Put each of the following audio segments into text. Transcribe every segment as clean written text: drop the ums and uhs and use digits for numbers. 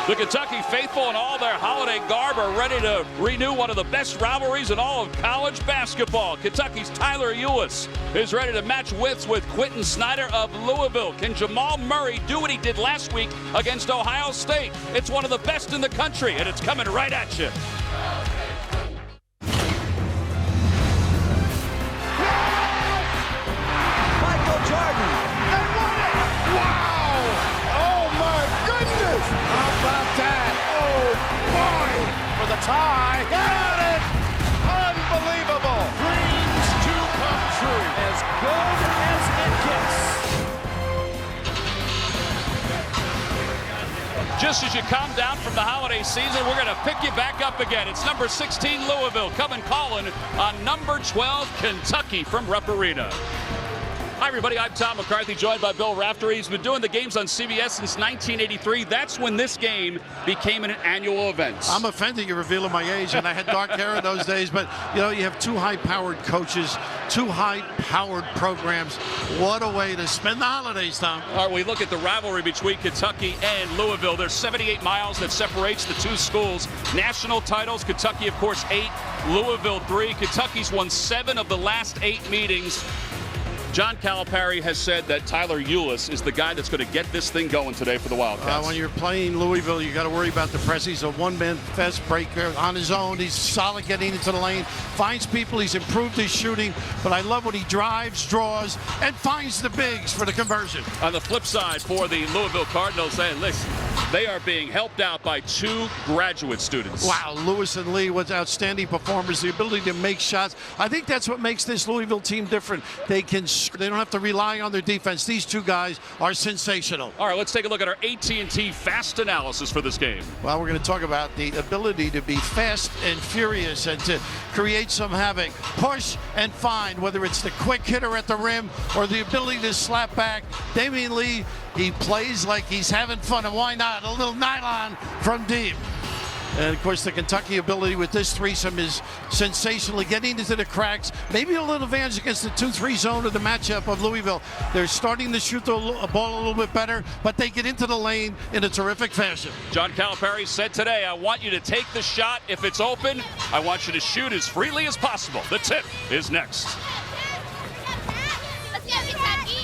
The Kentucky faithful in all their holiday garb are ready to renew one of the best rivalries in all of college basketball. Kentucky's Tyler Ulis is ready to match wits with Quentin Snyder of Louisville. Can Jamal Murray do what he did last week against Ohio State? It's one of the best in the country, and it's coming right at you. Michael Jordan. They won it! Wow! Oh my goodness! How about that? Oh boy! For the tie. Got it! Unbelievable! Dreams to come true. As good as it gets. Just as you calm down from the holiday season, we're going to pick you back up again. It's number 16 Louisville coming calling on number 12 Kentucky from Rupp Arena. Hi, everybody. I'm Tom McCarthy, joined by Bill Raftery. He's been doing the games on CBS since 1983. That's when this game became an annual event. I'm offended you're revealing my age, and I had dark hair in those days. But, you know, you have two high-powered coaches, two high-powered programs. What a way to spend the holidays, Tom. All right, we look at the rivalry between Kentucky and Louisville. There's 78 miles that separates the two schools. National titles, Kentucky, of course, 8, Louisville 3. Kentucky's won 7 of the last 8 meetings. John Calipari has said that Tyler Ulis is the guy that's going to get this thing going today for the Wildcats. When you're playing Louisville, you got to worry about the press. He's a one-man fast breaker on his own. He's solid getting into the lane, finds people. He's improved his shooting, but I love when he drives, draws, and finds the bigs for the conversion. On the flip side, for the Louisville Cardinals, listen, they are being helped out by 2 graduate students. Wow, Lewis and Lee with outstanding performers, the ability to make shots. I think that's what makes this Louisville team different. They don't have to rely on their defense. These 2 guys are sensational. All right, let's take a look at our AT&T fast analysis for this game. Well, we're going to talk about the ability to be fast and furious and to create some havoc, push and find, whether it's the quick hitter at the rim or the ability to slap back. Damian Lee, he plays like he's having fun, and why not? A little nylon from deep. And, of course, the Kentucky ability with this threesome is sensationally getting into the cracks. Maybe a little advantage against the 2-3 zone of the matchup of Louisville. They're starting to shoot the ball a little bit better, but they get into the lane in a terrific fashion. John Calipari said today, I want you to take the shot. If it's open, I want you to shoot as freely as possible. The tip is next.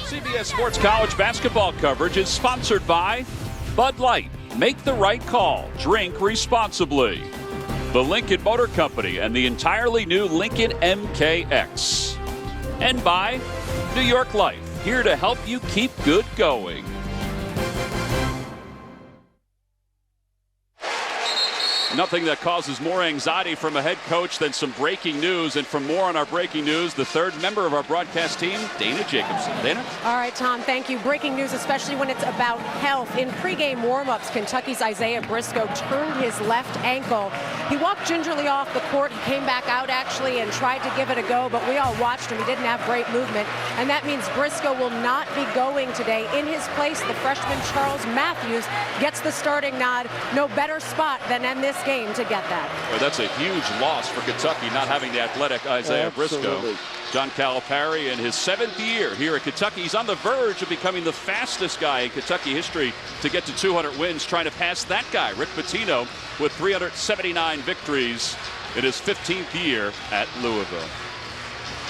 CBS Sports College basketball coverage is sponsored by Bud Light. Make the right call. Drink responsibly. The Lincoln Motor Company and the entirely new Lincoln MKX. And by New York Life, here to help you keep good going. Nothing that causes more anxiety from a head coach than some breaking news. And for more on our breaking news, the third member of our broadcast team, Dana Jacobson. Dana? All right, Tom, thank you. Breaking news, especially when it's about health. In pregame warmups, Kentucky's Isaiah Briscoe turned his left ankle. He walked gingerly off the court. He came back out, actually, and tried to give it a go, but we all watched him. He didn't have great movement, and that means Briscoe will not be going today. In his place, the freshman Charles Matthews gets the starting nod. No better spot than in this game to get that. Well, that's a huge loss for Kentucky, not having the athletic Isaiah Briscoe. John Calipari in his 7th year here at Kentucky. He's on the verge of becoming the fastest guy in Kentucky history to get to 200 wins, trying to pass that guy, Rick Pitino, with 379 victories in his 15th year at Louisville.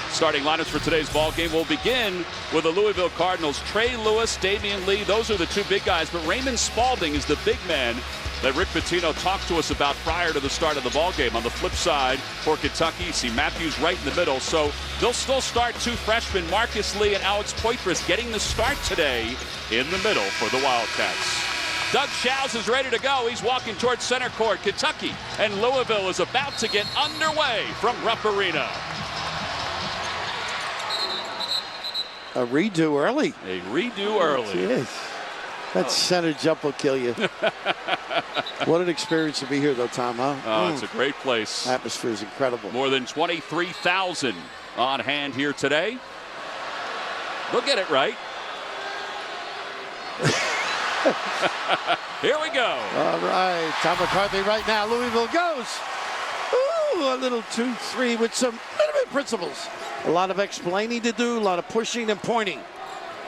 Starting lineups for today's ball game will begin with the Louisville Cardinals. Trey Lewis, Damian Lee, those are the 2 big guys, but Raymond Spalding is the big man that Rick Pitino talked to us about prior to the start of the ball game. On the flip side, for Kentucky, you see Matthews right in the middle, so they'll still start 2 freshmen, Marcus Lee and Alex Poitras, getting the start today in the middle for the Wildcats. Doug Shows is ready to go. He's walking towards center court. Kentucky and Louisville is about to get underway from Rupp Arena. A redo early. A redo early. Yes. That center jump will kill you. What an experience to be here, though, Tom, huh? Oh, it's a great place. Atmosphere is incredible. More than 23,000 on hand here today. They'll get it right. Here we go. All right, Tom McCarthy right now. Louisville goes. Ooh, a little 2-3 with some little bit principles. A lot of explaining to do, a lot of pushing and pointing.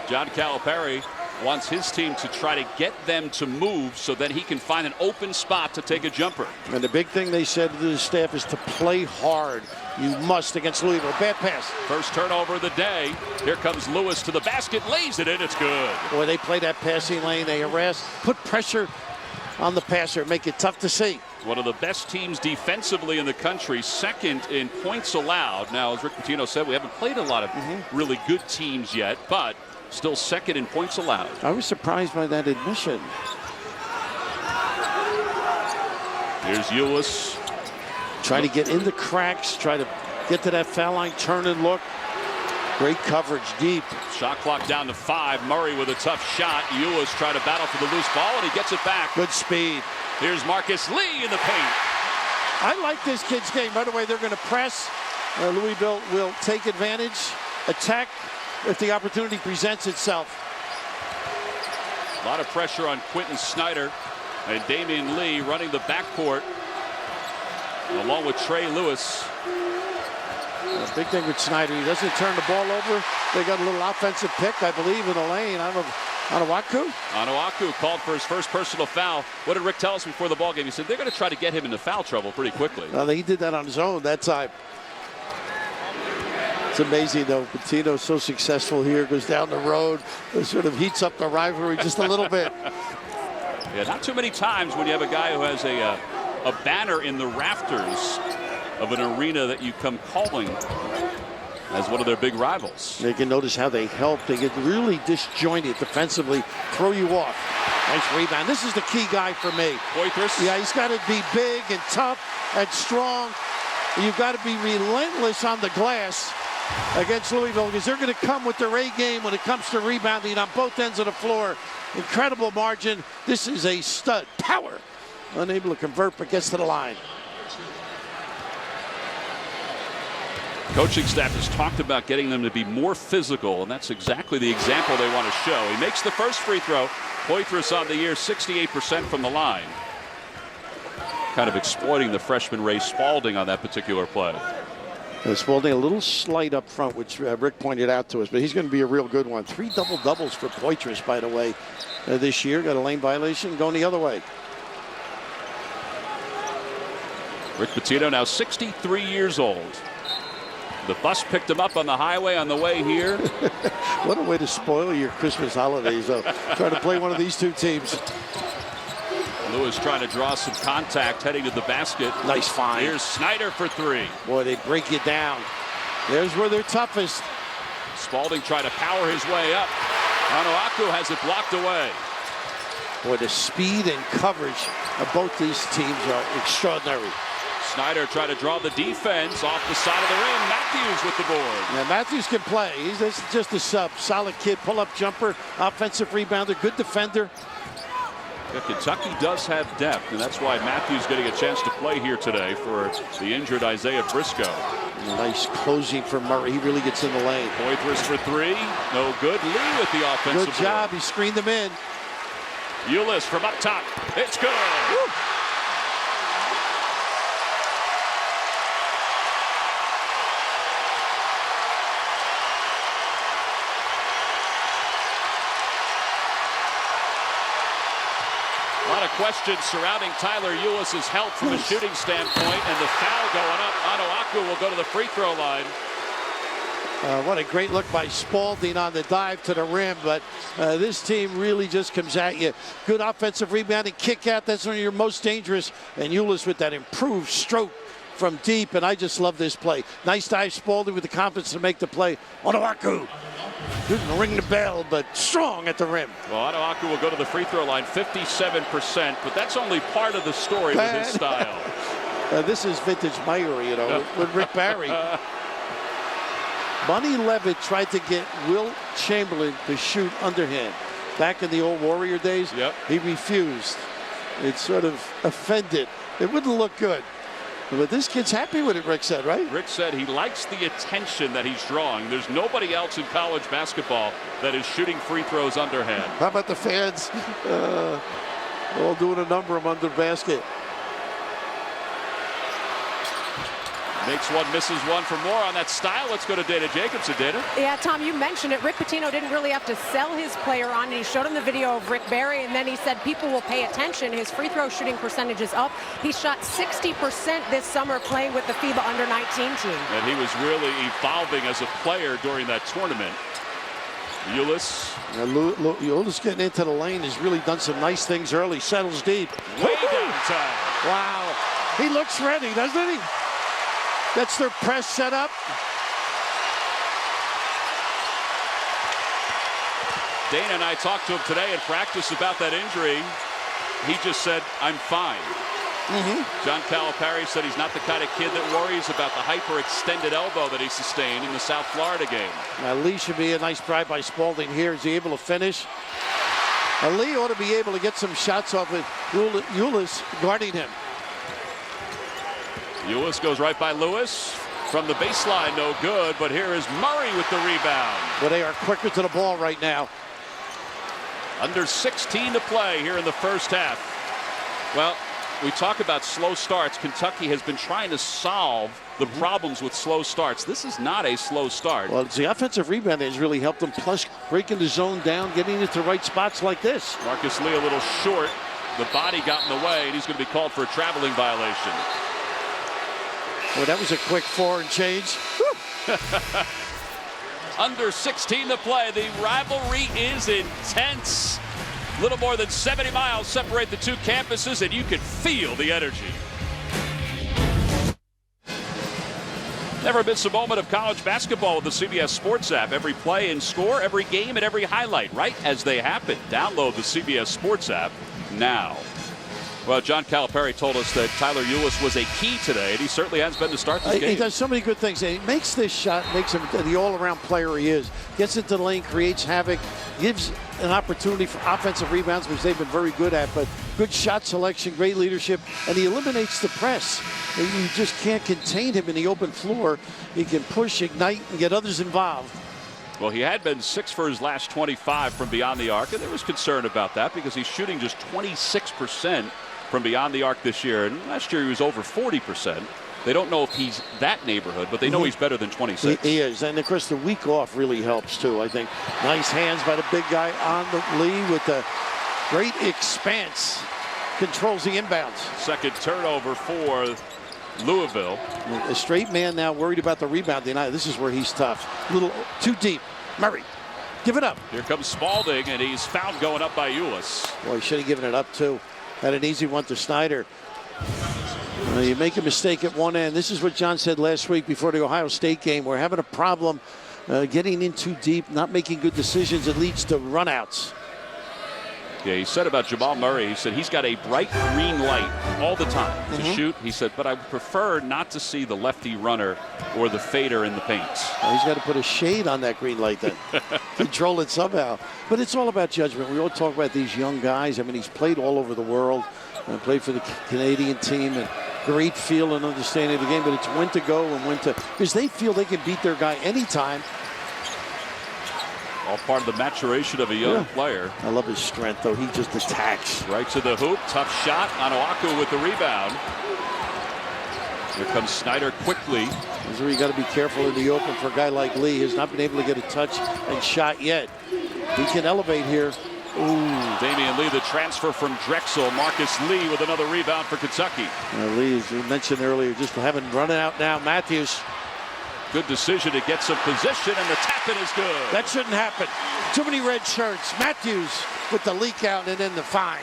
John Calipari wants his team to try to get them to move so that he can find an open spot to take a jumper. And the big thing they said to the staff is to play hard. You must against Louisville. Bad pass. First turnover of the day. Here comes Lewis to the basket, lays it in. It's good. Boy, they play that passing lane. They harass, put pressure on the passer, make it tough to see. One of the best teams defensively in the country, second in points allowed. Now, as Rick Pitino said, we haven't played a lot of really good teams yet, but still second in points allowed. I was surprised by that admission. Here's Ulis. Try to get in the cracks, try to get to that foul line, turn and look. Great coverage deep. Shot clock down to 5. Murray with a tough shot. Ulis trying to battle for the loose ball, and he gets it back. Good speed. Here's Marcus Lee in the paint. I like this kid's game. By the way, they're going to press. Louisville will take advantage, attack if the opportunity presents itself. A lot of pressure on Quentin Snyder and Damian Lee running the backcourt along with Trey Lewis. The big thing with Snyder, he doesn't turn the ball over. They got a little offensive pick, I believe, in the lane. I don't know. Onuaku called for his first personal foul. What did Rick tell us before the ball game? He said they're going to try to get him into foul trouble pretty quickly. He did that on his own that time. It's amazing, though. Pitino's so successful here, goes down the road, sort of heats up the rivalry just a little bit. Yeah, not too many times when you have a guy who has a banner in the rafters of an arena that you come calling as one of their big rivals. You can notice how they help. They get really disjointed defensively, throw you off. Nice rebound. This is the key guy for me. Poitras? Yeah, he's got to be big and tough and strong. You've got to be relentless on the glass against Louisville because they're going to come with their A game when it comes to rebounding on both ends of the floor. Incredible margin. This is a stud. Power. Unable to convert, but gets to the line. Coaching staff has talked about getting them to be more physical, and that's exactly the example they want to show. He makes the first free throw. Poitras on the year, 68% from the line. Kind of exploiting the freshman Ray Spalding on that particular play. Spalding a little slight up front, which Rick pointed out to us, but he's going to be a real good one. 3 double-doubles for Poitras, by the way, this year. Got a lane violation going the other way. Rick Pitino now 63 years old. The bus picked him up on the highway on the way here. What a way to spoil your Christmas holidays, though. Trying to play one of these two teams. Lewis trying to draw some contact heading to the basket. Nice find. Here's Snyder for 3. Boy, they break you down. There's where they're toughest. Spalding trying to power his way up. Onuaku has it blocked away. Boy, the speed and coverage of both these teams are extraordinary. Snyder trying to draw the defense off the side of the rim. Matthews with the board. Yeah, Matthews can play. He's just a sub. Solid kid, pull-up jumper, offensive rebounder, good defender. Yeah, Kentucky does have depth, and that's why Matthews getting a chance to play here today for the injured Isaiah Briscoe. Nice closing for Murray. He really gets in the lane. Poitras for 3. No good. Lee with the offensive Good job. board. He screened them in. Ulis from up top. It's good. Woo. A lot of questions surrounding Tyler Ulis' help from a shooting standpoint, and the foul going up. Onuaku will go to the free throw line. What a great look by Spalding on the dive to the rim, but this team really just comes at you. Good offensive rebounding, kick out, that's when you're most dangerous, and Ulis with that improved stroke from deep, and I just love this play. Nice dive, Spalding with the confidence to make the play. Onuaku didn't ring the bell, but strong at the rim. Well, Onuaku will go to the free throw line, 57%, but that's only part of the story with his style. This is vintage Meyer, you know, with Rick Barry. Bunny Levitt tried to get Will Chamberlain to shoot underhand. Back in the old Warrior days, he refused. It sort of offended. It wouldn't look good. But this kid's happy with it, Rick said, right? Rick said he likes the attention that he's drawing. There's nobody else in college basketball that is shooting free throws underhand. How about the fans all doing a number of under the basket? Makes one, misses one. For more on that style, let's go to Dana Jacobson. Dana? Yeah, Tom, you mentioned it. Rick Pitino didn't really have to sell his player on. He showed him the video of Rick Barry, and then he said people will pay attention. His free throw shooting percentage is up. He shot 60% this summer playing with the FIBA under-19 team. And he was really evolving as a player during that tournament. Ulis. Ulis getting into the lane has really done some nice things early. Settles deep. Way downtown. Wow. He looks ready, doesn't he? That's their press set up. Dana and I talked to him today in practice about that injury. He just said, I'm fine. John Calipari said he's not the kind of kid that worries about the hyperextended elbow that he sustained in the South Florida game. Now, Lee should be a nice drive by Spalding here. Is he able to finish? Lee ought to be able to get some shots off with Ulis guarding him. Ulis goes right by Lewis. From the baseline, no good, but here is Murray with the rebound. Well, they are quicker to the ball right now. Under 16 to play here in the first half. Well, we talk about slow starts. Kentucky has been trying to solve the problems with slow starts. This is not a slow start. Well, it's the offensive rebound that has really helped them, plus breaking the zone down, getting into the right spots like this. Marcus Lee a little short. The body got in the way, and he's going to be called for a traveling violation. Well, that was a quick 4 and change. Under 16 to play. The rivalry is intense. A little more than 70 miles separate the two campuses, and you can feel the energy. Never miss a moment of college basketball with the CBS Sports app. Every play and score, every game, and every highlight right as they happen. Download the CBS Sports app now. Well, John Calipari told us that Tyler Ulis was a key today, and he certainly has been to start this game. He does so many good things. He makes this shot, makes him the all-around player he is. Gets into the lane, creates havoc, gives an opportunity for offensive rebounds, which they've been very good at, but good shot selection, great leadership, and he eliminates the press. You just can't contain him in the open floor. He can push, ignite, and get others involved. Well, he had been 6 for his last 25 from beyond the arc, and there was concern about that because he's shooting just 26% from beyond the arc this year. And last year he was over 40%. They don't know if he's that neighborhood, but they know he's better than 26. He is. And, of course, the week off really helps, too, I think. Nice hands by the big guy on the Lee with the great expanse. Controls the inbounds. Second turnover for Louisville. A straight man now worried about the rebound. This is where he's tough. A little too deep. Murray, give it up. Here comes Spalding, and he's fouled going up by Ulis. Boy, he should have given it up, too. Had an easy one to Snyder. You make a mistake at one end. This is what John said last week before the Ohio State game. We're having a problem getting in too deep, not making good decisions. It leads to runouts. Yeah, he said about Jamal Murray, he said he's got a bright green light all the time to shoot. He said, but I prefer not to see the lefty runner or the fader in the paint. Well, he's got to put a shade on that green light then. Control it somehow. But it's all about judgment. We all talk about these young guys. I mean, he's played all over the world and played for the Canadian team and great feel and understanding of the game. But it's when to go and when to, because they feel they can beat their guy anytime. All part of the maturation of a young player. I love his strength, though. He just attacks. Right to the hoop. Tough shot. Onuaku with the rebound. Here comes Snyder quickly. This is where you got to be careful in the open for a guy like Lee, who's not been able to get a touch and shot yet. He can elevate here. Ooh, Damian Lee, the transfer from Drexel. Marcus Lee with another rebound for Kentucky. Lee, as we mentioned earlier, just having running out now. Matthews. Good decision to get some position, and the tap-in is good. That shouldn't happen. Too many red shirts. Matthews with the leak out and then the fine.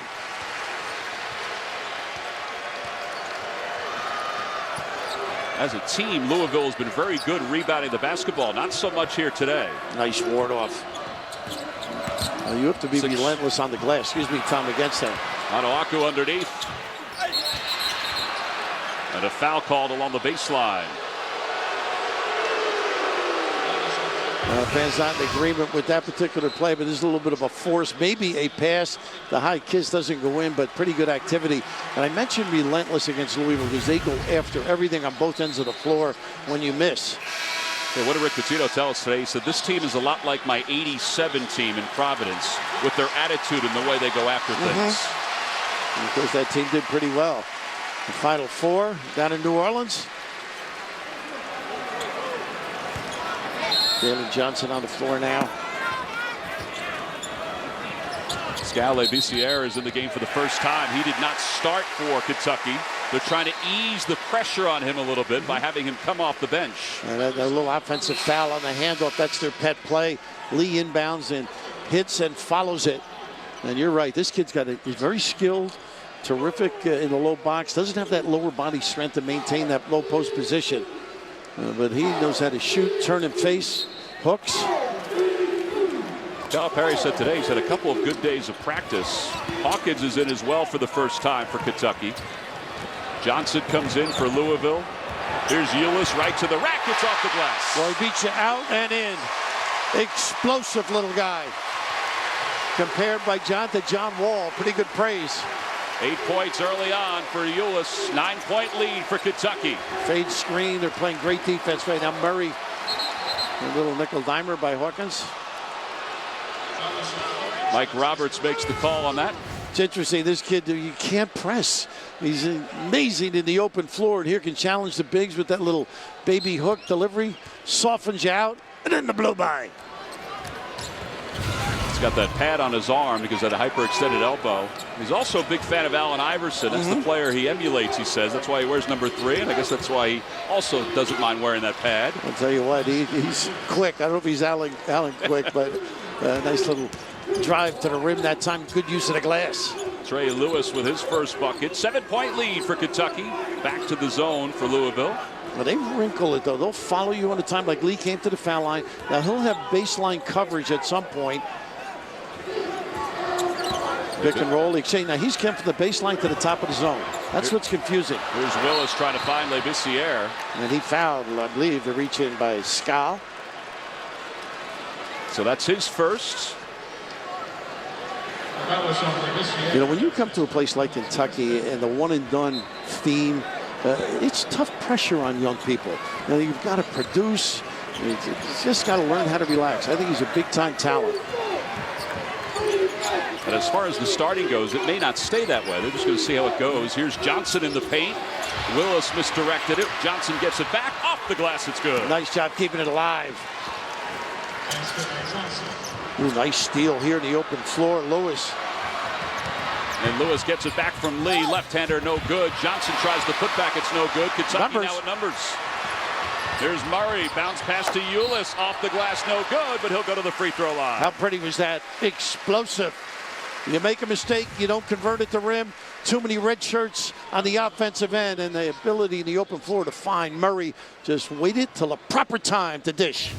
As a team, Louisville has been very good rebounding the basketball. Not so much here today. Nice ward off. Well, you have to be relentless on the glass. Excuse me, Tom, against that. Onuaku underneath. And a foul called along the baseline. Fans not in agreement with that particular play, but there's a little bit of a force, maybe a pass. The high kiss doesn't go in, but pretty good activity. And I mentioned relentless against Louisville because they go after everything on both ends of the floor when you miss. Yeah, what did Rick Pitino tell us today? He said, this team is a lot like my '87 team in Providence with their attitude and the way they go after things. And of course, that team did pretty well. The Final Four down in New Orleans. Jalen Johnson on the floor now. Scale Bissiere is in the game for the first time. He did not start for Kentucky. They're trying to ease the pressure on him a little bit by having him come off the bench. And a little offensive foul on the handoff. That's their pet play. Lee inbounds and hits and follows it. And you're right. This kid's he's very skilled, terrific in the low box. Doesn't have that lower body strength to maintain that low post position. But he knows how to shoot, turn and face, hooks. Calipari said today he's had a couple of good days of practice. Hawkins is in as well for the first time for Kentucky. Johnson comes in for Louisville. Here's Ulis right to the rack. It's off the glass. Well, he beats you out and in. Explosive little guy. Compared by John to John Wall. Pretty good praise. 8 points early on for Ulis. 9-point lead for Kentucky. Fade screen. They're playing great defense right now. Murray. A little nickel dimer by Hawkins. Mike Roberts makes the call on that. It's interesting. This kid, you can't press. He's amazing in the open floor, and here can challenge the bigs with that little baby hook delivery. Softens you out, and then the blow-by. He's got that pad on his arm because of that hyperextended elbow. He's also a big fan of Allen Iverson. That's the player he emulates, he says. That's why he wears number 3, and I guess that's why he also doesn't mind wearing that pad. I'll tell you what, he's quick. I don't know if he's Allen quick, but a nice little drive to the rim that time. Good use of the glass. Trey Lewis with his first bucket. 7-point lead for Kentucky. Back to the zone for Louisville. Well, they wrinkle it, though. They'll follow you on the time like Lee came to the foul line. Now, he'll have baseline coverage at some point. Pick and roll. Now, he's come from the baseline to the top of the zone. That's what's confusing. Here's Willis trying to find Bissiere. And he fouled, I believe, the reach in by Skal. So that's his first. You know, when you come to a place like Kentucky and the one-and-done theme, it's tough pressure on young people. You know, you've got to produce. You just got to learn how to relax. I think he's a big-time talent. And as far as the starting goes, it may not stay that way. They're just going to see how it goes. Here's Johnson in the paint. Willis misdirected it. Johnson gets it back. Off the glass, it's good. Nice job keeping it alive. Ooh, nice steal here in the open floor. Lewis. And Lewis gets it back from Lee. Left-hander, no good. Johnson tries the putback. It's no good. Kentucky now at numbers. Here's Murray. Bounce pass to Ulis. Off the glass, no good, but he'll go to the free throw line. How pretty was that? Explosive. You make a mistake, you don't convert it to rim. Too many red shirts on the offensive end, and the ability in the open floor to find Murray. Just waited till the proper time to dish.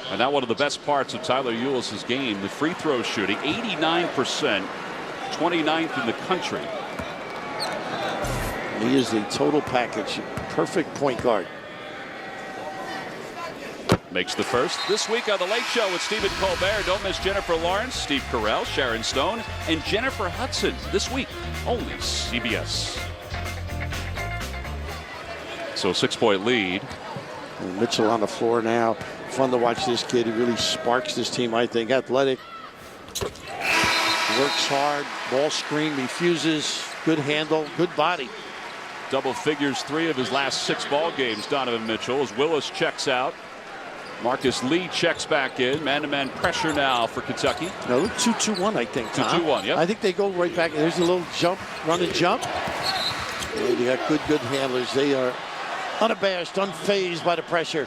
And now one of the best parts of Tyler Ulis' game, the free throw shooting, 89%, 29th in the country. He is the total package. Perfect point guard. Makes the first. This week on The Late Show with Stephen Colbert. Don't miss Jennifer Lawrence, Steve Carell, Sharon Stone, and Jennifer Hudson. This week, only CBS. So 6-point lead. And Mitchell on the floor now. Fun to watch this kid. He really sparks this team, I think. Athletic. Works hard. Ball screen, refuses. Good handle. Good body. Double figures 3 of his last 6 ball games, Donovan Mitchell, as Willis checks out. Marcus Lee checks back in. Man-to-man pressure now for Kentucky. No, 2-2-1, I think, Tom. 2-2-1, yep. I think they go right back. There's a little jump, run and jump. And you got good handlers. They are unabashed, unfazed by the pressure.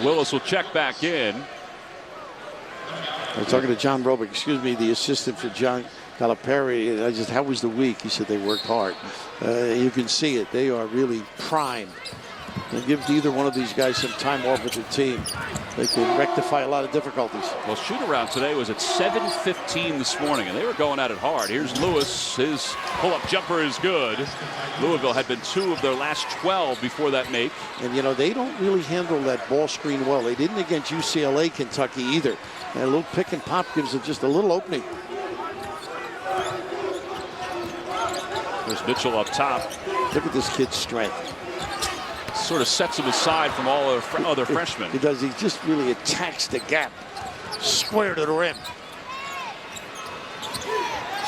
Willis will check back in. I was talking to John Robick, the assistant for John Calipari, and I just, how was the week? He said they worked hard. You can see it. They are really primed. And give either one of these guys some time off with their team. They can rectify a lot of difficulties. Well, shoot-around today was at 7:15 this morning, and they were going at it hard. Here's Lewis. His pull-up jumper is good. Louisville had been 2 of their last 12 before that make. And, you know, they don't really handle that ball screen well. They didn't against UCLA, Kentucky either. And a little pick and pop gives it just a little opening. There's Mitchell up top. Look at this kid's strength. Sort of sets him aside from all other freshmen. He does. He just really attacks the gap. Square to the rim.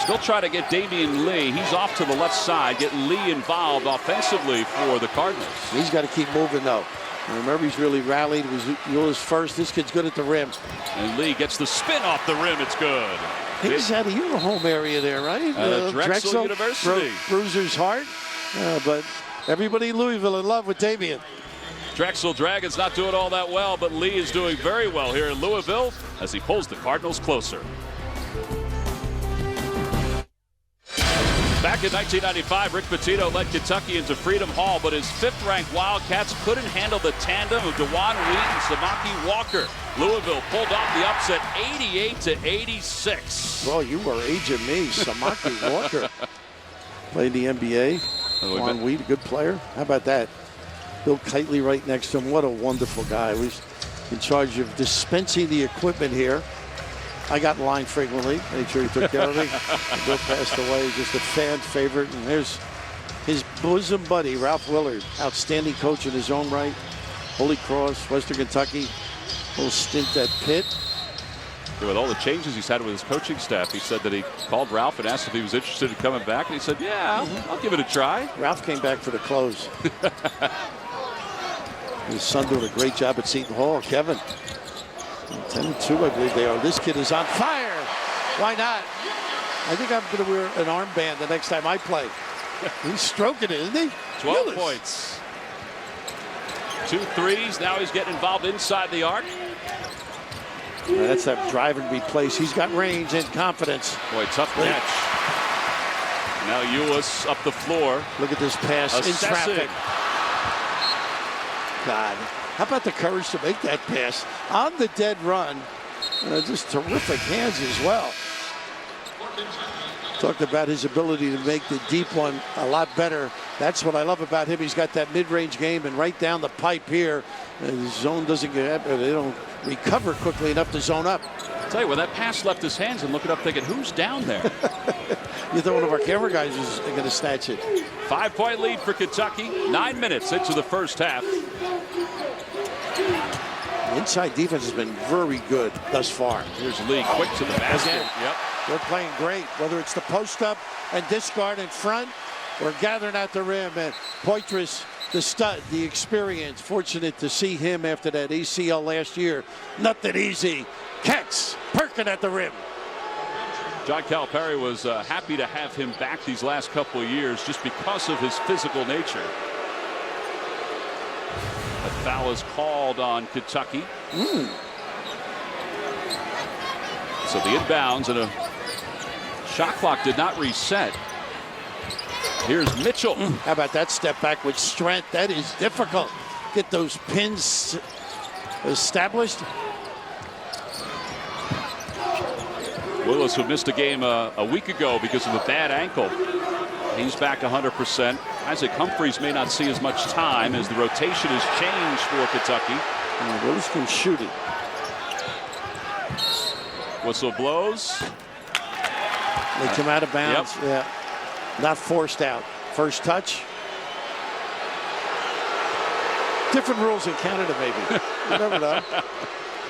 Still try to get Damian Lee. He's off to the left side. Get Lee involved offensively for the Cardinals. He's got to keep moving, though. And remember, he's really rallied. It was Euless first. This kid's good at the rim. And Lee gets the spin off the rim. It's good. He's out of your home area there, right? Drexel University. Bruiser's heart. But everybody in Louisville in love with Damian. Drexel Dragons not doing all that well, but Lee is doing very well here in Louisville as he pulls the Cardinals closer. Back in 1995, Rick Pitino led Kentucky into Freedom Hall, but his fifth-ranked Wildcats couldn't handle the tandem of DeJuan Wheat and Samaki Walker. Louisville pulled off the upset 88-86. Well, you were aging me. Samaki Walker played the NBA. DeJuan Wheat, a good player. How about that? Bill Kitely right next to him. What a wonderful guy. He was in charge of dispensing the equipment here. I got in line frequently, made sure he took care of me. Bill passed away, just a fan favorite. And there's his bosom buddy, Ralph Willard, outstanding coach in his own right. Holy Cross, Western Kentucky, little stint at Pitt. Yeah, with all the changes he's had with his coaching staff, he said that he called Ralph and asked if he was interested in coming back. And he said, yeah, I'll give it a try. Ralph came back for the close. His son doing a great job at Seton Hall, Kevin. 10-2, I believe they are. This kid is on fire. Why not? I think I'm going to wear an armband the next time I play. He's stroking it, isn't he? 12 points. 2 threes. Now he's getting involved inside the arc. That's that drive and replace. He's got range and confidence. Boy, tough catch. Now Euless up the floor. Look at this pass in traffic. God. How about the courage to make that pass on the dead run? Just terrific hands as well. Talked about his ability to make the deep one a lot better. That's what I love about him. He's got that mid-range game and right down the pipe here. The zone doesn't get, they don't recover quickly enough to zone up. I'll tell you, when that pass left his hands and looking up thinking, who's down there? You thought one of our camera guys was going to snatch it. 5-point lead for Kentucky. 9 minutes into the first half. The inside defense has been very good thus far. Here's Lee quick to the basket. Again, yep. They're playing great, whether it's the post up and discard in front or gathering at the rim. And Poitras, the stud, the experience. Fortunate to see him after that ACL last year. Nothing easy. Ketz, Perkin at the rim. John Calipari was happy to have him back these last couple of years just because of his physical nature. A foul is called on Kentucky. So the inbounds and a shot clock did not reset. Here's Mitchell. How about that step back with strength? That is difficult. Get those pins established. Willis, who missed a game a week ago because of a bad ankle. He's back 100%. Isaac Humphries may not see as much time as the rotation has changed for Kentucky. Willis can shoot it. Whistle blows. They come out of bounds. Yep. Yeah. Not forced out. First touch. Different rules in Canada, maybe. You never know.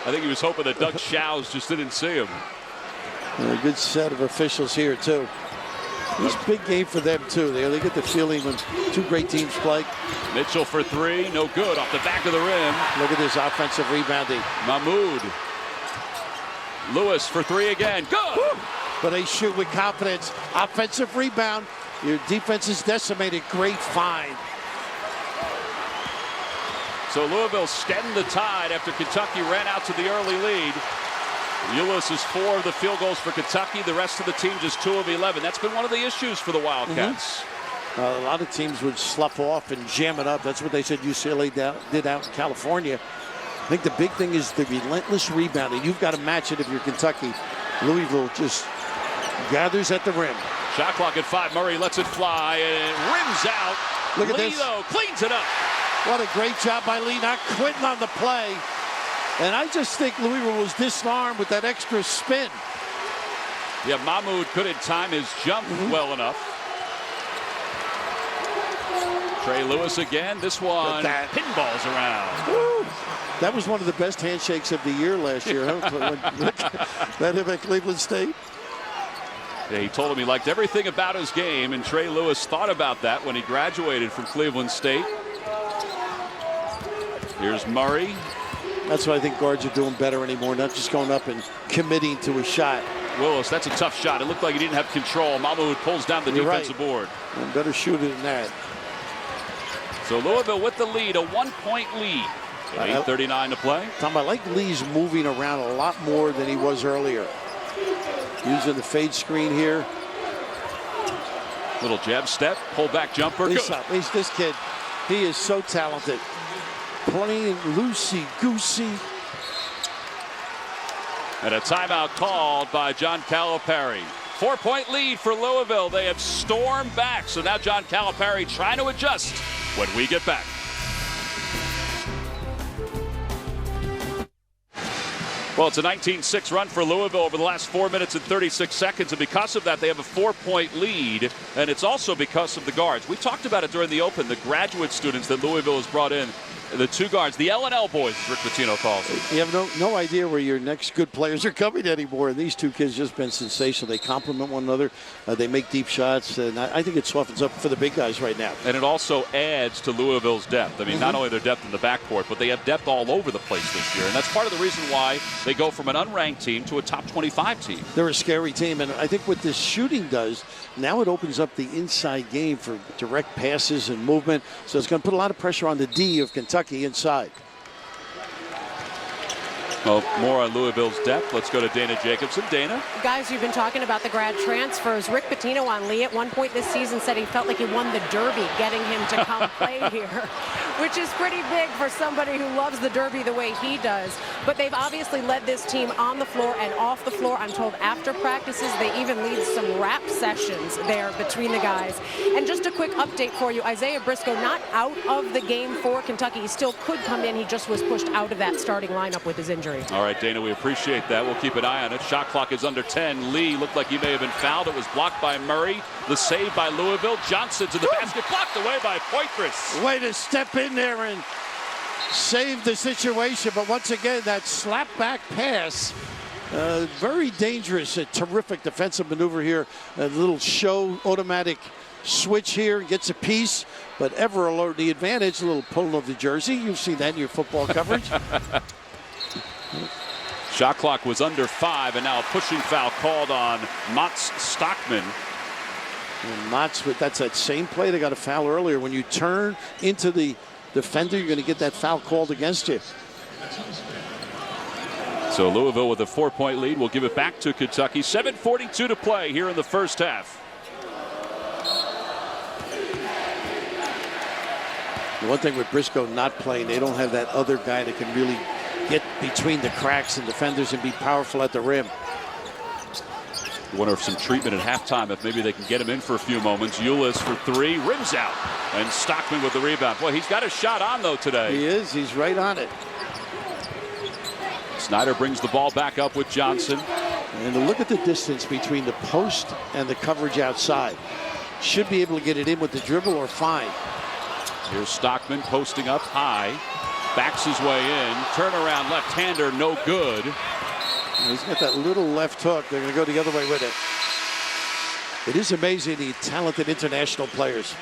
I think he was hoping that Doug Shows just didn't see him. And a good set of officials here, too. It's a big game for them, too. They get the feeling when two great teams play. Mitchell for three. No good. Off the back of the rim. Look at this offensive rebounding. Mahmoud. Lewis for three again. Good. Woo! But they shoot with confidence. Offensive rebound. Your defense is decimated. Great find. So Louisville stemmed the tide after Kentucky ran out to the early lead. Euless is 4 of the field goals for Kentucky. The rest of the team just 2 of 11. That's been one of the issues for the Wildcats. A lot of teams would slough off and jam it up. That's what they said UCLA did out in California. I think the big thing is the relentless rebounding. You've got to match it if you're Kentucky. Louisville just gathers at the rim. Shot clock at 5. Murray lets it fly and it rims out. Look at Lee, this. though, cleans it up. What a great job by Lee, not quitting on the play. And I just think Louisville was disarmed with that extra spin. Yeah, Mahmoud couldn't time his jump well enough. Trey Lewis again. This one pinballs around. Woo. That was one of the best handshakes of the year last year. Huh? That him at Cleveland State. Yeah, he told him he liked everything about his game, and Trey Lewis thought about that when he graduated from Cleveland State. Here's Murray. That's what I think guards are doing better anymore, not just going up and committing to a shot. Willis, that's a tough shot. It looked like he didn't have control. Mahmoud pulls down the defensive board. And better shooter than that. So Louisville with the lead, a 1-point lead. 8:39 to play. Tom, I like Lee's moving around a lot more than he was earlier. Using the fade screen here. Little jab step, pull back jumper. He's this kid. He is so talented. Playing loosey-goosey. And a timeout called by John Calipari. 4-point lead for Louisville. They have stormed back. So now John Calipari trying to adjust when we get back. Well, it's a 19-6 run for Louisville over the last 4 minutes and 36 seconds. And because of that, they have a 4-point lead. And it's also because of the guards. We talked about it during the Open, the graduate students that Louisville has brought in. The two guards, the L&L boys, as Rick Pitino calls them. You have no idea where your next good players are coming anymore. And these two kids just been sensational. They complement one another. They make deep shots. And I think it softens up for the big guys right now. And it also adds to Louisville's depth. I mean, not only their depth in the backcourt, but they have depth all over the place this year. And that's part of the reason why they go from an unranked team to a top 25 team. They're a scary team. And I think what this shooting does, now it opens up the inside game for direct passes and movement. So it's going to put a lot of pressure on the D of Kentucky inside. Well, more on Louisville's depth. Let's go to Dana Jacobson. Dana? Guys, you've been talking about the grad transfers. Rick Pitino on Lee at one point this season said he felt like he won the Derby getting him to come play here, which is pretty big for somebody who loves the Derby the way he does. But they've obviously led this team on the floor and off the floor. I'm told after practices, they even lead some rap sessions there between the guys. And just a quick update for you, Isaiah Briscoe not out of the game for Kentucky. He still could come in. He just was pushed out of that starting lineup with his injury. All right, Dana, we appreciate that. We'll keep an eye on it. Shot clock is under 10. Lee looked like he may have been fouled. It was blocked by Murray. The save by Louisville. Johnson to the basket. Blocked away by Poitras. Way to step in there and save the situation. But once again, that slap back pass. Very dangerous. A terrific defensive maneuver here. A little show automatic switch here. Gets a piece. But ever alert the advantage. A little pull of the jersey. You've seen that in your football coverage. Shot clock was under 5, and now a pushing foul called on Mats Stockman. And Mats, that's that same play. They got a foul earlier. When you turn into the defender, you're going to get that foul called against you. So Louisville with a 4-point lead. We'll give it back to Kentucky. 7:42 to play here in the first half. The one thing with Briscoe not playing, they don't have that other guy that can really get between the cracks and defenders and be powerful at the rim. I wonder if some treatment at halftime, if maybe they can get him in for a few moments. Ulis for 3, rims out, and Stockman with the rebound. Boy, he's got a shot on though today. He is. He's right on it. Snyder brings the ball back up with Johnson. And look at the distance between the post and the coverage outside. Should be able to get it in with the dribble or fine. Here's Stockman posting up high. Backs his way in. Turnaround left-hander, no good. He's got that little left hook. They're going to go the other way with it. It is amazing, the talented international players.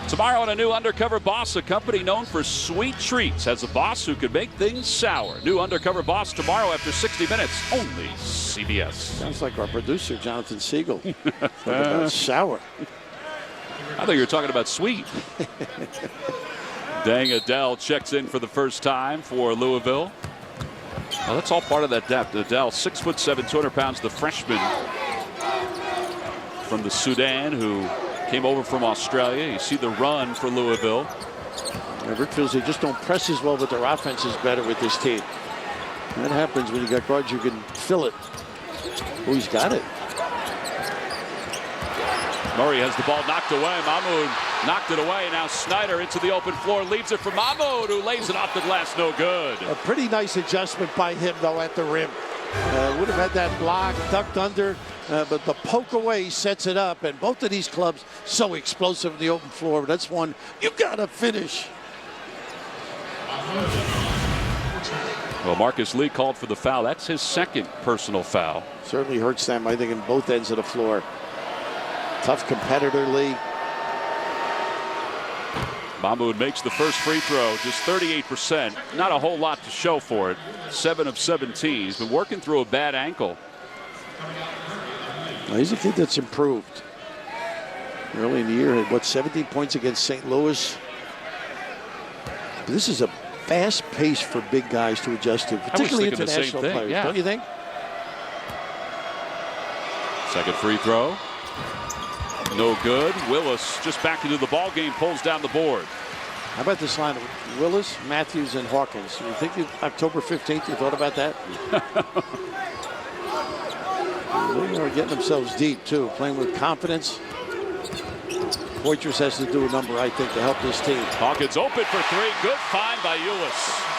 Tomorrow on a new Undercover Boss, a company known for sweet treats, has a boss who could make things sour. New Undercover Boss tomorrow after 60 minutes. Only CBS. Sounds like our producer, Jonathan Siegel. Talk about sour. I thought you were talking about sweet. Dang Adele checks in for the first time for Louisville. Well, that's all part of that depth. Adele, 6'7", 200 pounds, the freshman from the Sudan who came over from Australia. You see the run for Louisville. Rick feels they just don't press as well, but their offense is better with this team. That happens when you got guards who can fill it. Oh, he's got it. Murray has the ball knocked away. Mahmoud knocked it away. Now Snyder into the open floor. Leaves it for Mahmoud, who lays it off the glass. No good. A pretty nice adjustment by him, though, at the rim. Would have had that block, ducked under, but the poke away sets it up. And both of these clubs so explosive in the open floor. But that's one you got to finish. Well, Marcus Lee called for the foul. That's his second personal foul. Certainly hurts them, I think, in both ends of the floor. Tough competitor, Lee. Mahmoud makes the first free throw, just 38%. Not a whole lot to show for it. 7 of 17. He's been working through a bad ankle. Well, he's a kid that's improved. Early in the year, had what, 17 points against St. Louis. But this is a fast pace for big guys to adjust to, particularly international players. Yeah. Don't you think? Second free throw. No good. Willis just back into the ball game, pulls down the board. How about this line of Willis, Matthews, and Hawkins? You think October 15th, you thought about that? They are getting themselves deep, too, playing with confidence. Poitras has to do a number, I think, to help this team. Hawkins open for three. Good find by Ulis.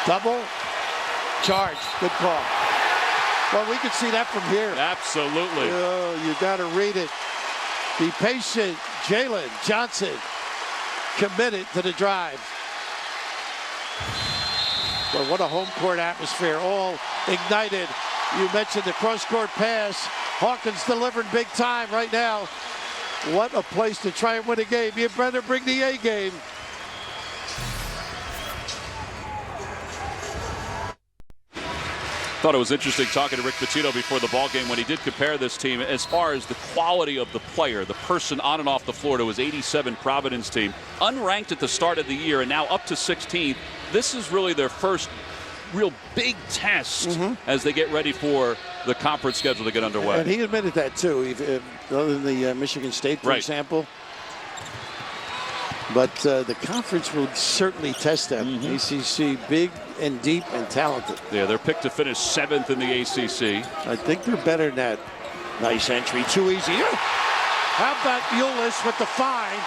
Double charge. Good call. Well, we can see that from here. Absolutely. Oh, you got to read it. Be patient. Jalen Johnson committed to the drive. Well, what a home court atmosphere. All ignited. You mentioned the cross-court pass. Hawkins delivering big time right now. What a place to try and win a game. You better bring the A game. Thought it was interesting talking to Rick Pitino before the ball game when he did compare this team as far as the quality of the player, the person on and off the floor to his 87 Providence team. Unranked at the start of the year and now up to 16th. This is really their first real big test as they get ready for the conference schedule to get underway. And he admitted that too, other than the Michigan State, for example. But the conference will certainly test them. ACC, big and deep and talented. Yeah, they're picked to finish 7th in the ACC. I think they're better than that. Nice entry, too easy. How about Ulis with the find?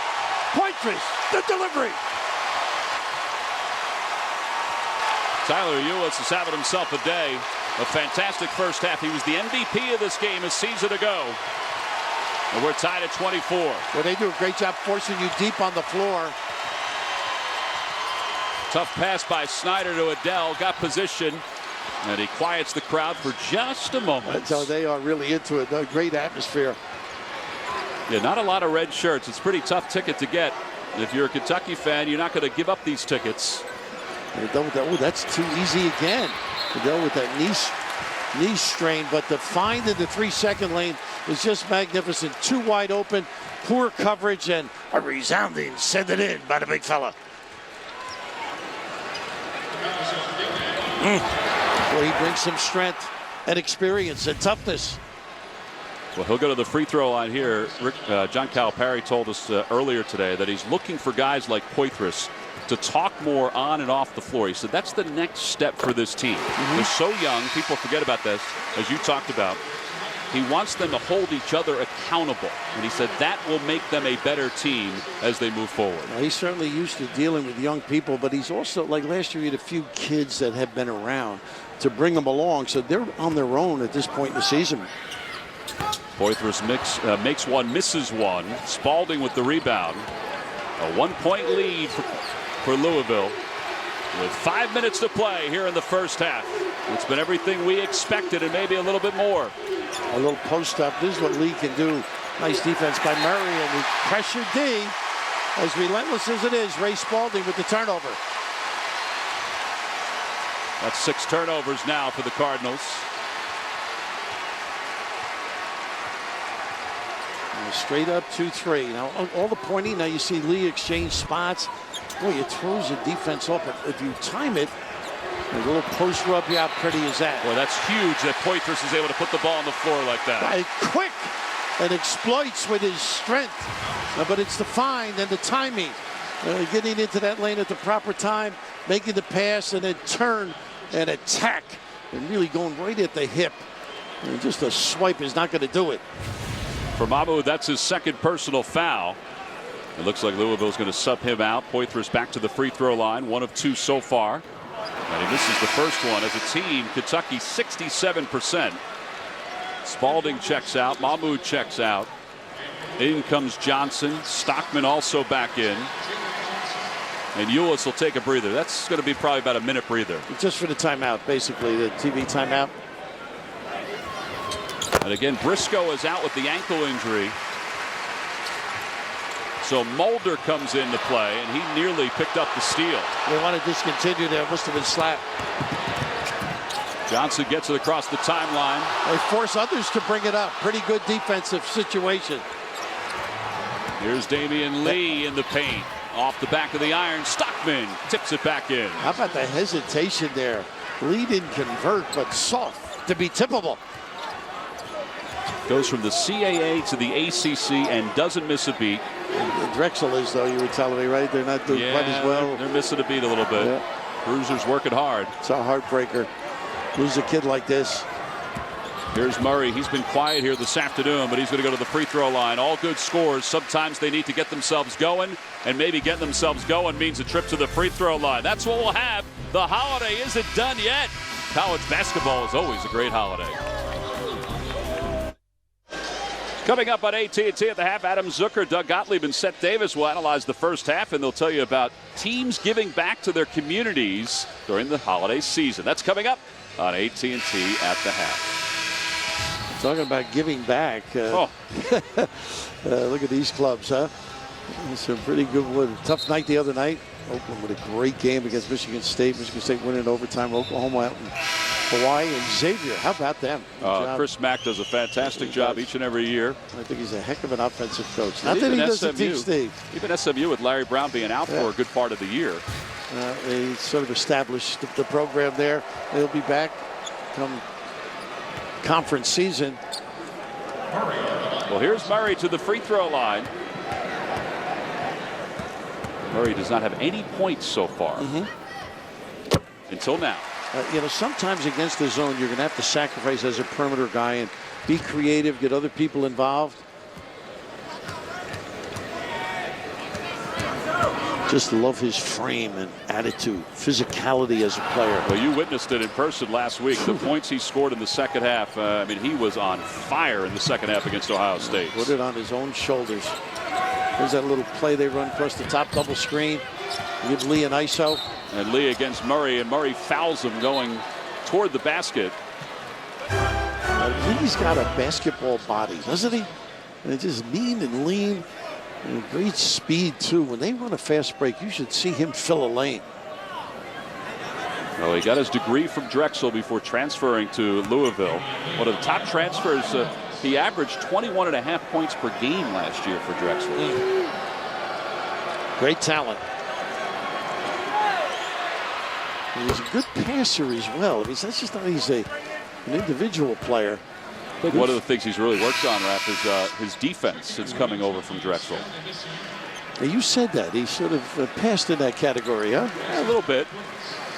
Poitras, the delivery. Tyler Ulis is having himself a day. A fantastic first half. He was the MVP of this game a season ago. And we're tied at 24. Well, they do a great job forcing you deep on the floor. Tough pass by Snyder to Adele. Got position. And he quiets the crowd for just a moment. So they are really into it. A great atmosphere. Yeah, not a lot of red shirts. It's a pretty tough ticket to get. If you're a Kentucky fan, you're not going to give up these tickets. Oh, that's too easy again. Adele with that knee strain. But the find in the 3-second lane is just magnificent. Too wide open. Poor coverage and a resounding send it in by the big fella. Boy, he brings some strength and experience and toughness. Well, he'll go to the free throw line here. John Calipari told us earlier today that he's looking for guys like Poitras to talk more on and off the floor. He said that's the next step for this team. They're so young. People forget about this, as you talked about. He wants them to hold each other accountable. And he said that will make them a better team as they move forward. Well, he's certainly used to dealing with young people, but he's also, like last year, he had a few kids that have been around to bring them along. So they're on their own at this point in the season. Poitras makes one, misses one. Spalding with the rebound. A 1-point lead for Louisville with 5 minutes to play here in the first half. It's been everything we expected and maybe a little bit more. A little post up. This is what Lee can do. Nice defense by Murray, and the pressure D, as relentless as it is, Ray Spalding with the turnover. That's 6 turnovers now for the Cardinals. Straight up 2-3. Now, all the pointing, now you see Lee exchange spots. Boy, it throws the defense off. If you time it, a little post rub, how pretty is that? Boy, that's huge that Poitras is able to put the ball on the floor like that. Quick and exploits with his strength. But it's the find and the timing. Getting into that lane at the proper time, making the pass, and then turn and attack. And really going right at the hip. And just a swipe is not going to do it. For Mahmoud, that's his second personal foul. It looks like Louisville's going to sub him out. Poitras back to the free throw line, 1 of 2 so far. And he misses the first one. As a team, Kentucky 67%. Spalding checks out. Mahmoud checks out. In comes Johnson. Stockman also back in. And Ulis will take a breather. That's going to be probably about a minute breather. Just for the timeout, basically, the TV timeout. And again, Briscoe is out with the ankle injury. So Mulder comes into play, and he nearly picked up the steal. They want to discontinue there. Must have been slapped. Johnson gets it across the timeline. They force others to bring it up. Pretty good defensive situation. Here's Damian Lee in the paint. Off the back of the iron, Stockman tips it back in. How about the hesitation there? Lee didn't convert, but soft to be tippable. Goes from the CAA to the ACC and doesn't miss a beat. Drexel is, though, you were telling me, right? They're not doing quite as well. They're missing a beat a little bit. Yeah. Cruiser's working hard. It's a heartbreaker. Lose a kid like this. Here's Murray. He's been quiet here this afternoon, but he's going to go to the free throw line. All good scores. Sometimes they need to get themselves going, and maybe getting themselves going means a trip to the free throw line. That's what we'll have. The holiday isn't done yet. College basketball is always a great holiday. Coming up on AT&T at the half, Adam Zucker, Doug Gottlieb, and Seth Davis will analyze the first half, and they'll tell you about teams giving back to their communities during the holiday season. That's coming up on AT&T at the half. Talking about giving back. Look at these clubs, huh? Some pretty good one. Tough night the other night. Oakland with a great game against Michigan State. Michigan State winning overtime. Oklahoma out in Hawaii. And Xavier, how about them? Chris Mack does a fantastic job each and every year. I think he's a heck of an offensive coach. Not that he doesn't teach Steve. Even SMU with Larry Brown being out for a good part of the year. They sort of established the program there. They'll be back come conference season. Well, here's Murray to the free throw line. Murray does not have any points so far until now. Sometimes against the zone, you're going to have to sacrifice as a perimeter guy and be creative, get other people involved. Just love his frame and attitude, physicality as a player. Well, you witnessed it in person last week. The points he scored in the second half, he was on fire in the second half against Ohio State. Put it on his own shoulders. There's that little play they run across the top, double screen. Give Lee an ISO. And Lee against Murray, and Murray fouls him going toward the basket. Lee's got a basketball body, doesn't he? And it's just mean and lean. And great speed, too. When they run a fast break, you should see him fill a lane. Well, he got his degree from Drexel before transferring to Louisville. One of the top transfers. He averaged 21.5 points per game last year for Drexel. Great talent. He's a good passer as well. That's just not he's an individual player. I think one of the things he's really worked on, Raph, is his defense since coming over from Drexel. Now, you said that. He sort of passed in that category, huh? Yeah, a little bit.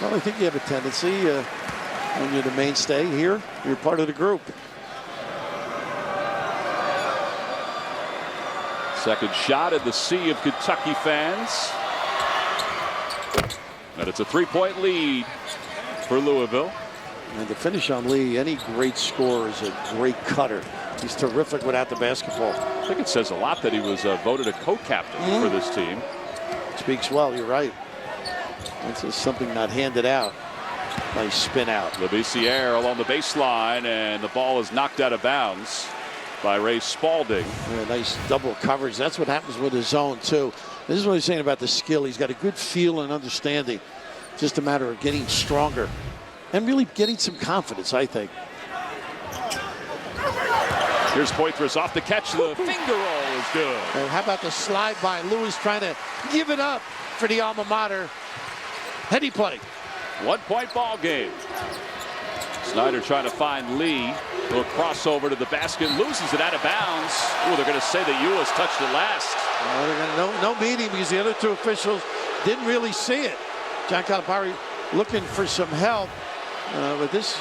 Well, I think you have a tendency when you're the mainstay here, you're part of the group. Second shot in the sea of Kentucky fans. And it's a three-point lead for Louisville. And to finish on Lee, any great scorer is a great cutter. He's terrific without the basketball. I think it says a lot that he was voted a co-captain for this team. Speaks well, you're right. That's just something not handed out. Nice spin out. Labissiere along the baseline, and the ball is knocked out of bounds by Ray Spalding. Yeah, nice double coverage. That's what happens with his zone, too. This is what he's saying about the skill. He's got a good feel and understanding. Just a matter of getting stronger and really getting some confidence, I think. Here's Poitras off the catch. The finger roll is good. And how about the slide by Lewis trying to give it up for the alma mater? Heady play. 1-point ball game. Snyder trying to find Lee. Little crossover to the basket, loses it out of bounds. Oh, they're going to say that Ulis touched it last. They're going to no meeting because the other two officials didn't really see it. John Calipari looking for some help, but this,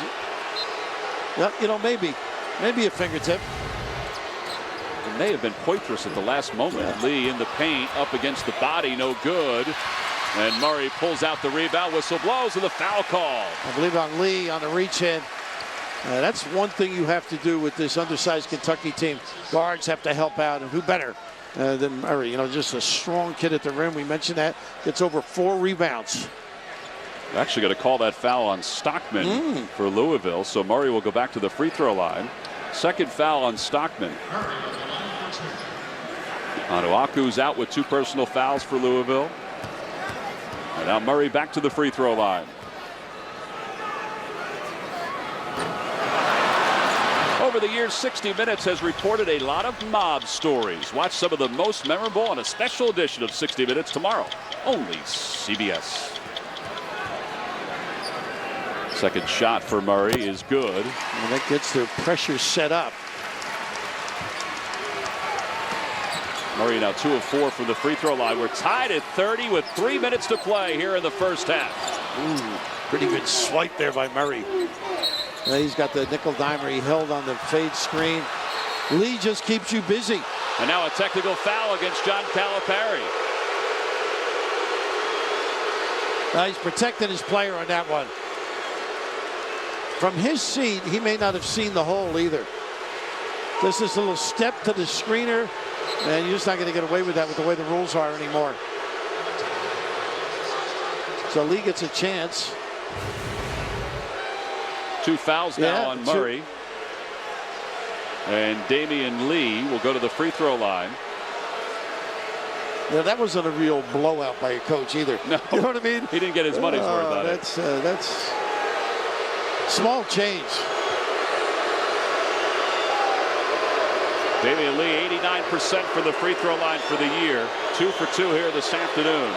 maybe a fingertip. It may have been Poitras at the last moment. Yeah. Lee in the paint, up against the body, no good. And Murray pulls out the rebound, whistle blows, and the foul call. I believe on Lee on the reach in. That's one thing you have to do with this undersized Kentucky team. Guards have to help out, and who better than Murray? You know, just a strong kid at the rim. We mentioned that. Gets over 4 rebounds. Actually going to call that foul on Stockman for Louisville. So Murray will go back to the free throw line. Second foul on Stockman. Onuaku's out with 2 personal fouls for Louisville. And now Murray back to the free throw line. Over the years, 60 Minutes has reported a lot of mob stories. Watch some of the most memorable on a special edition of 60 Minutes tomorrow. Only CBS. Second shot for Murray is good. And that gets their pressure set up. Murray now 2 of 4 from the free throw line. We're tied at 30 with 3 minutes to play here in the first half. Ooh, pretty good swipe there by Murray. He's got the nickel dimer. He held on the fade screen. Lee just keeps you busy. And now a technical foul against John Calipari. He's protecting his player on that one. From his seat, he may not have seen the hole either. Just this little step to the screener, and you're just not going to get away with that with the way the rules are anymore. So Lee gets a chance. 2 fouls now on Murray. And Damian Lee will go to the free throw line. Yeah, that wasn't a real blowout by a coach either. No, you know what I mean? He didn't get his money's worth on it. That's small change. Damian Lee, 89% from the free throw line for the year. 2 for 2 here this afternoon.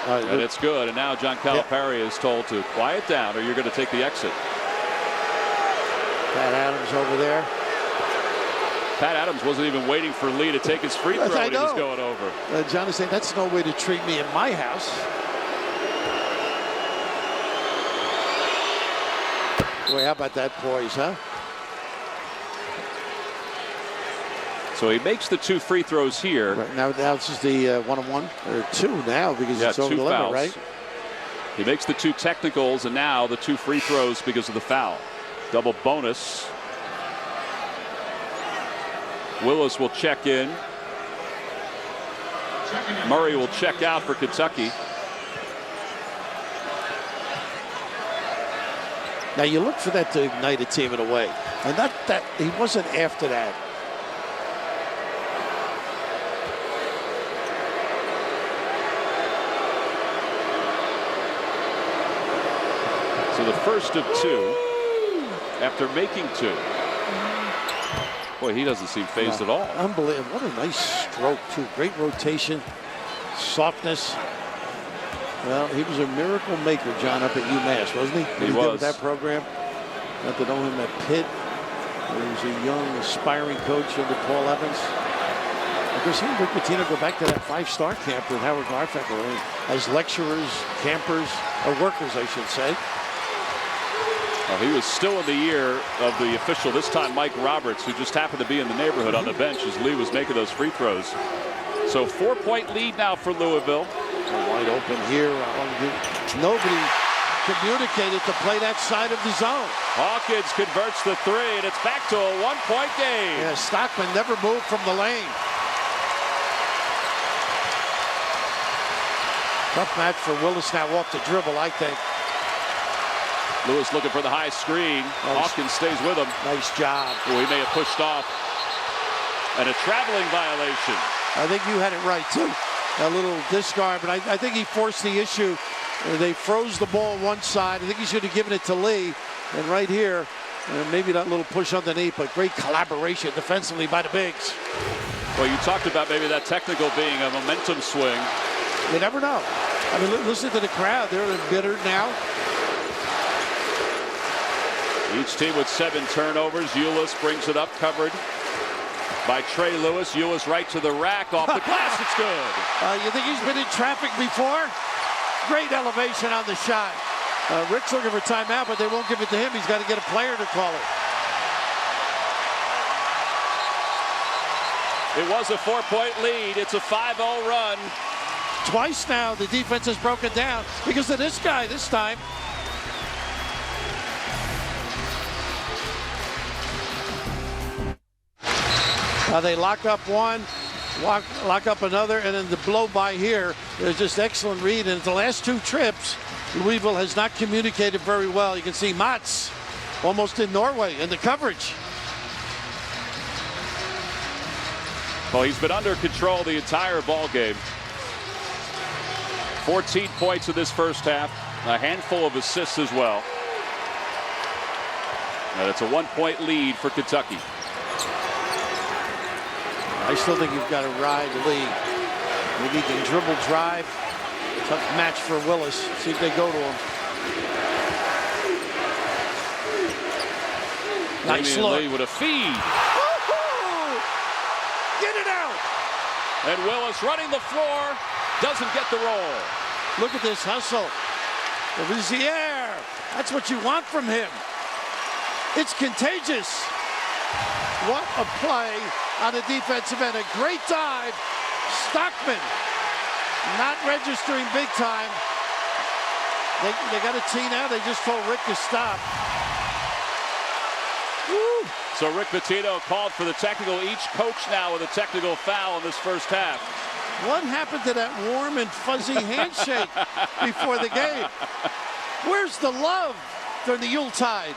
And it's good. And now John Calipari is told to quiet down or you're going to take the exit. Pat Adams over there. Pat Adams wasn't even waiting for Lee to take his free throw when he was going over. John is saying that's no way to treat me in my house. Boy, how about that poise, huh? So he makes the 2 free throws here. Right, now this is the 1-on-1 or 2 now because it's over the limit, right? He makes the 2 technicals and now the 2 free throws because of the foul. Double bonus. Willis will check in. Murray will check out for Kentucky. Now you look for that to ignite a team in a way, and that he wasn't after that. So the first of 2 after making 2. Boy, he doesn't seem phased at all. Unbelievable. What a nice stroke, too. Great rotation, softness. Well, he was a miracle maker, John, up at UMass, wasn't he? He was. With that program. Got to know him at Pitt. He was a young, aspiring coach under Paul Evans. Of course, he and Rick Pitino go back to that 5-star camp with Howard Garfinkel as lecturers, campers, or workers, I should say. Well, he was still in the year of the official, this time Mike Roberts, who just happened to be in the neighborhood on the bench as Lee was making those free throws. So 4-point lead now for Louisville. Wide open here. Nobody communicated to play that side of the zone. Hawkins converts the 3, and it's back to a 1-point game. Yeah, Stockman never moved from the lane. Tough match for Willis now off the dribble, I think. Lewis looking for the high screen. Hawkins stays with him. Nice job. Oh, he may have pushed off. And a traveling violation. I think you had it right, too. A little discard, but I think he forced the issue. They froze the ball one side. I think he should have given it to Lee. And right here, maybe that little push underneath, but great collaboration defensively by the bigs. Well, you talked about maybe that technical being a momentum swing. You never know. I mean, listen to the crowd. They're bitter now. Each team with 7 turnovers. Ulis brings it up, covered by Trey Lewis. Ulis right to the rack, off the glass. It's good. You think he's been in traffic before? Great elevation on the shot. Rick's looking for timeout, but they won't give it to him. He's got to get a player to call it. It was a 4-point lead. It's a 5-0 run. Twice now the defense has broken down because of this guy this time. Now they lock up one, lock up another, and then the blow by here is just excellent read. And the last two trips, Louisville has not communicated very well. You can see Mats almost in Norway in the coverage. Well, he's been under control the entire ball game. 14 points in this first half, a handful of assists as well. And it's a 1-point lead for Kentucky. I still think you've got to ride Lee. Maybe he can dribble drive. Tough match for Willis. See if they go to him. Nice look. Lee with a feed. Get it out. And Willis running the floor. Doesn't get the roll. Look at this hustle. Louisier. That's what you want from him. It's contagious. What a play on the defensive end. A great dive. Stockman not registering big time. They got a tee now. They just told Rick to stop. Woo. So Rick Pitino called for the technical. Each coach now with a technical foul in this first half. What happened to that warm and fuzzy handshake before the game? Where's the love during the Yuletide?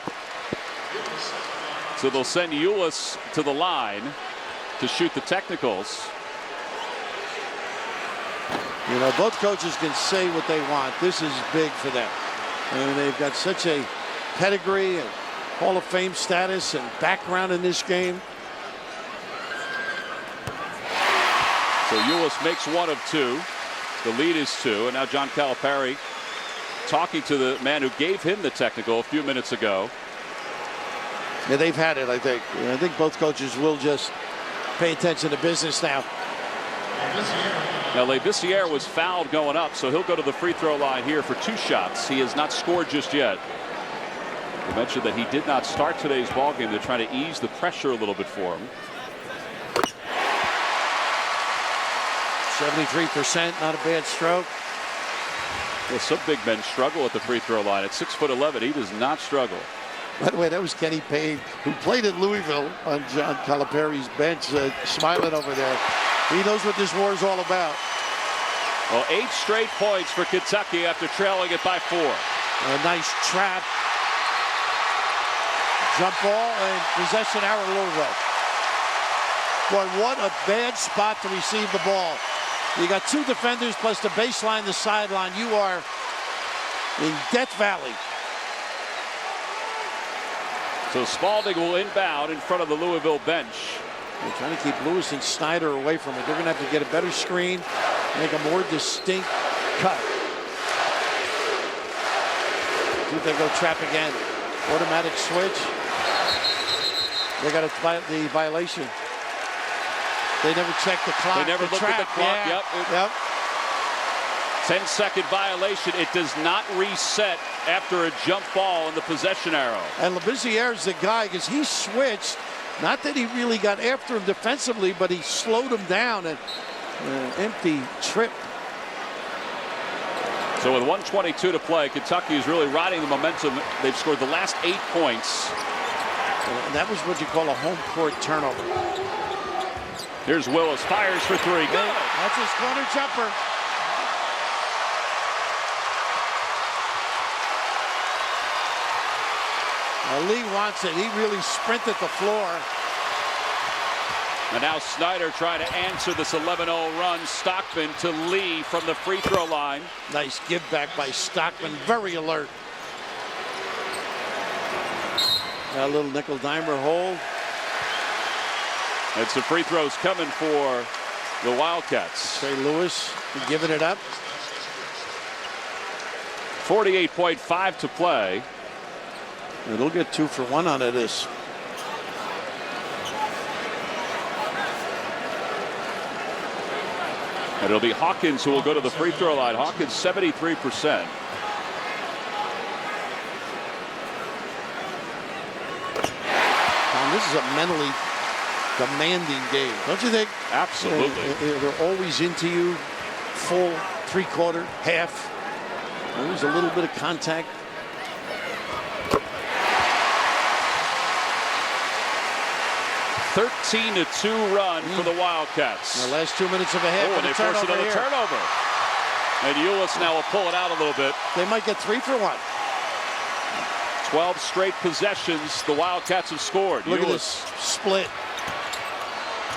So they'll send Ulis to the line to shoot the technicals. You know, both coaches can say what they want. This is big for them. I mean, they've got such a pedigree and Hall of Fame status and background in this game. So Ulis makes one of two. The lead is 2. And now John Calipari talking to the man who gave him the technical a few minutes ago. Yeah, they've had it, I think. I think both coaches will just pay attention to business now. Now, Louisville was fouled going up, so he'll go to the free throw line here for 2 shots. He has not scored just yet. We mentioned that he did not start today's ball game to try to ease the pressure a little bit for him. 73%, not a bad stroke. Well, some big men struggle at the free throw line. At 6'11", he does not struggle. By the way, that was Kenny Payne, who played at Louisville on John Calipari's bench, smiling over there. He knows what this war is all about. Well, 8 straight points for Kentucky after trailing it by 4. A nice trap. Jump ball and possession arrow Louisville. Boy, what a bad spot to receive the ball. You got 2 defenders plus the baseline, the sideline. You are in Death Valley. So Spalding will inbound in front of the Louisville bench. They're trying to keep Lewis and Snyder away from it. They're going to have to get a better screen, make a more distinct cut. See if they go trap again. Automatic switch. They got the violation. They never checked the clock. They never looked at the clock. Yeah. Yep. 10-second violation. It does not reset after a jump ball in the possession arrow. And Labissiere is the guy because he switched. Not that he really got after him defensively, but he slowed him down. And empty trip. So with 1:22 to play, Kentucky is really riding the momentum. They've scored the last 8 points. And that was what you call a home court turnover. Here's Willis, fires for 3. Good. That's his corner jumper. Lee wants it. He really sprinted the floor. And now Snyder trying to answer this 11-0 run. Stockman to Lee from the free throw line. Nice give back by Stockman. Very alert. Got a little nickel dimer hold. And some free throws coming for the Wildcats. Trey Lewis giving it up. 48.5 to play. And they'll get 2 for 1 out of this. And it'll be Hawkins who will go to the free throw line. Hawkins 73%. This is a mentally demanding game, don't you think? Absolutely. They're always into you, full 3/4, half. There was a little bit of contact. A 13-2 run for the Wildcats. The last 2 minutes of a half. And they force another turnover. And Euless now will pull it out a little bit. They might get 3 for 1. 12 straight possessions the Wildcats have scored. Look at this split.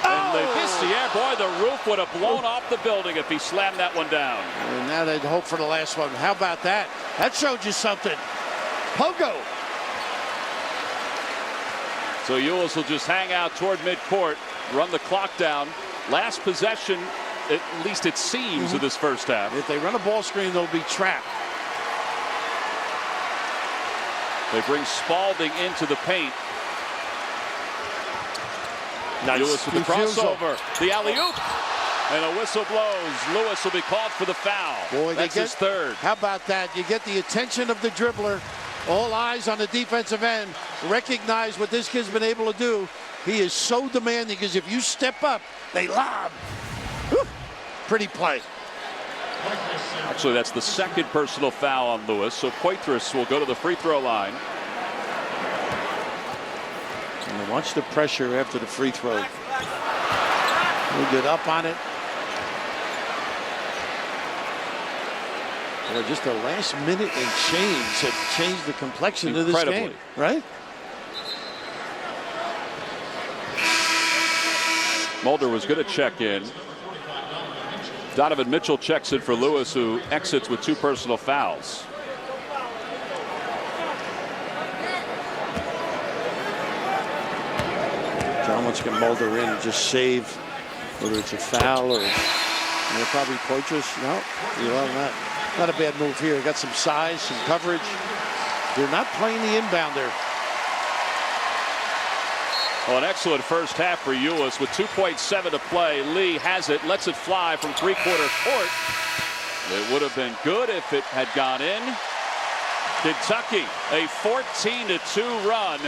And they missed the air. Boy, the roof would have blown off the building if he slammed that one down. And now they'd hope for the last one. How about that? That showed you something. Pogo. So Euless will just hang out toward midcourt, run the clock down. Last possession, at least it seems, of this first half. If they run a ball screen, they'll be trapped. They bring Spalding into the paint. Nice. Euless with the crossover, the alley-oop, and a whistle blows. Lewis will be called for the foul. Boy, that's his third. How about that? You get the attention of the dribbler. All eyes on the defensive end. Recognize what this kid's been able to do. He is so demanding because if you step up, they lob. Whew. Pretty play. Actually, that's the second personal foul on Lewis, so Poitras will go to the free throw line. And watch the pressure after the free throw. We'll get up on it. Well, just the last minute and change have changed the complexion of this game, right? Mulder was going to check in. Donovan Mitchell checks in for Lewis, who exits with 2 personal fouls. John wants to get Mulder in and just save, whether it's a foul or probably Poitras. No, not a bad move here. Got some size, some coverage. They're not playing the inbounder. Well, an excellent first half for Euless with 2.7 to play. Lee has it, lets it fly from 3/4 court. It would have been good if it had gone in. Kentucky, a 14-2 run,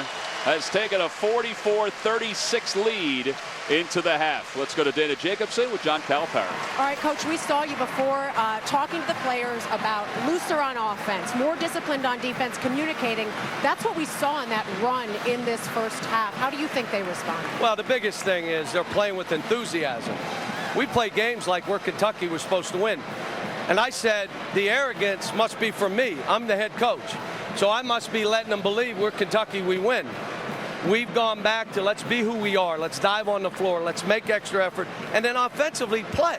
has taken a 44-36 lead into the half. Let's go to Dana Jacobson with John Calipari. All right, Coach, we saw you before talking to the players about looser on offense, more disciplined on defense, communicating. That's what we saw in that run in this first half. How do you think they responded? Well, the biggest thing is they're playing with enthusiasm. We play games like where Kentucky was supposed to win. And I said, the arrogance must be from me. I'm the head coach. So I must be letting them believe we're Kentucky, we win. We've gone back to let's be who we are. Let's dive on the floor. Let's make extra effort. And then offensively play.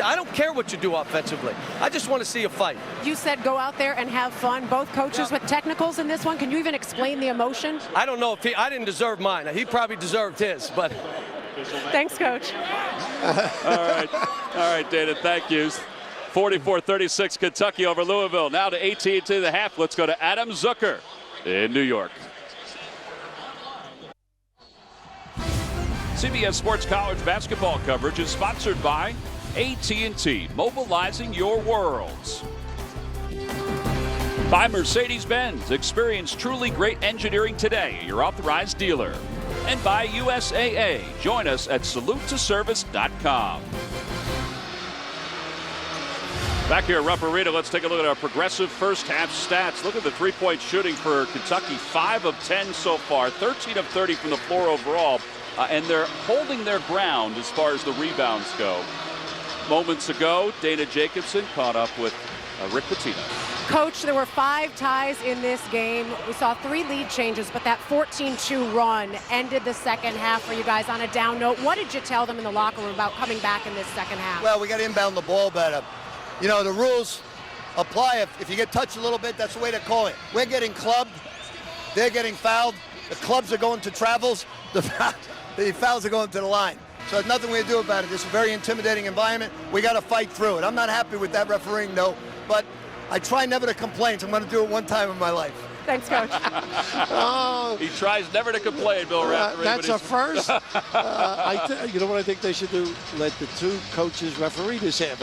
I don't care what you do offensively. I just want to see a fight. You said go out there and have fun. Both coaches with technicals in this one. Can you even explain the emotion? I don't know if I didn't deserve mine. He probably deserved his, but. Thanks, Coach. All right, Dana, thank you. 44-36 Kentucky over Louisville. Now to AT&T the half. Let's go to Adam Zucker in New York. CBS Sports College basketball coverage is sponsored by AT&T, mobilizing your worlds. By Mercedes-Benz, experience truly great engineering today, your authorized dealer. And by USAA, join us at salutetoservice.com. Back here at Rupp Arena, let's take a look at our progressive first half stats. Look at the three-point shooting for Kentucky, 5 of 10 so far, 13 of 30 from the floor overall. And they're holding their ground as far as the rebounds go. Moments ago, Dana Jacobson caught up with Rick Pitino. Coach, there were 5 ties in this game. We saw 3 lead changes, but that 14-2 run ended the second half for you guys on a down note. What did you tell them in the locker room about coming back in this second half? Well, we got to inbound the ball better. You know, the rules apply. If you get touched a little bit, that's the way to call it. We're getting clubbed. They're getting fouled. The clubs are going to travels. The fouls are going to the line. So there's nothing we can do about it. This is a very intimidating environment. We got to fight through it. I'm not happy with that refereeing, though, but I try never to complain, so I'm going to do it one time in my life. Thanks, Coach. Oh, He tries never to complain, Bill Raftery. that's a first. You know what I think they should do? Let the two coaches referee this half.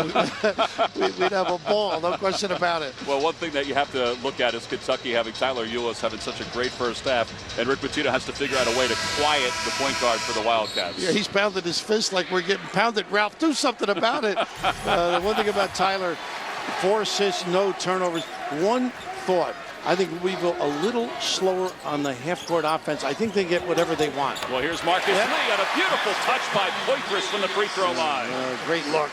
We'd have a ball, no question about it. Well, one thing that you have to look at is Kentucky having Tyler Eulis having such a great first half, and Rick Pitino has to figure out a way to quiet the point guard for the Wildcats. Yeah, he's pounded his fist like we're getting pounded. Ralph, do something about it. The one thing about Tyler, 4 assists, no turnovers. One thought. I think Louisville a little slower on the half-court offense. I think they get whatever they want. Well, here's Marcus Lee on a beautiful touch by Poitras from the free throw line. Great look.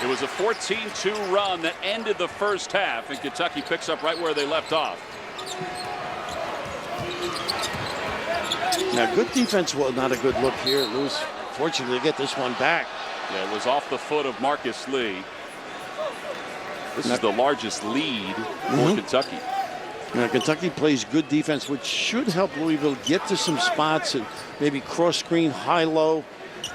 It was a 14-2 run that ended the first half, and Kentucky picks up right where they left off. Now, good defense, well, not a good look here. Lewis, fortunately, to get this one back. Yeah, it was off the foot of Marcus Lee. This is the largest lead for Kentucky. Now, Kentucky plays good defense, which should help Louisville get to some spots and maybe cross screen, high-low.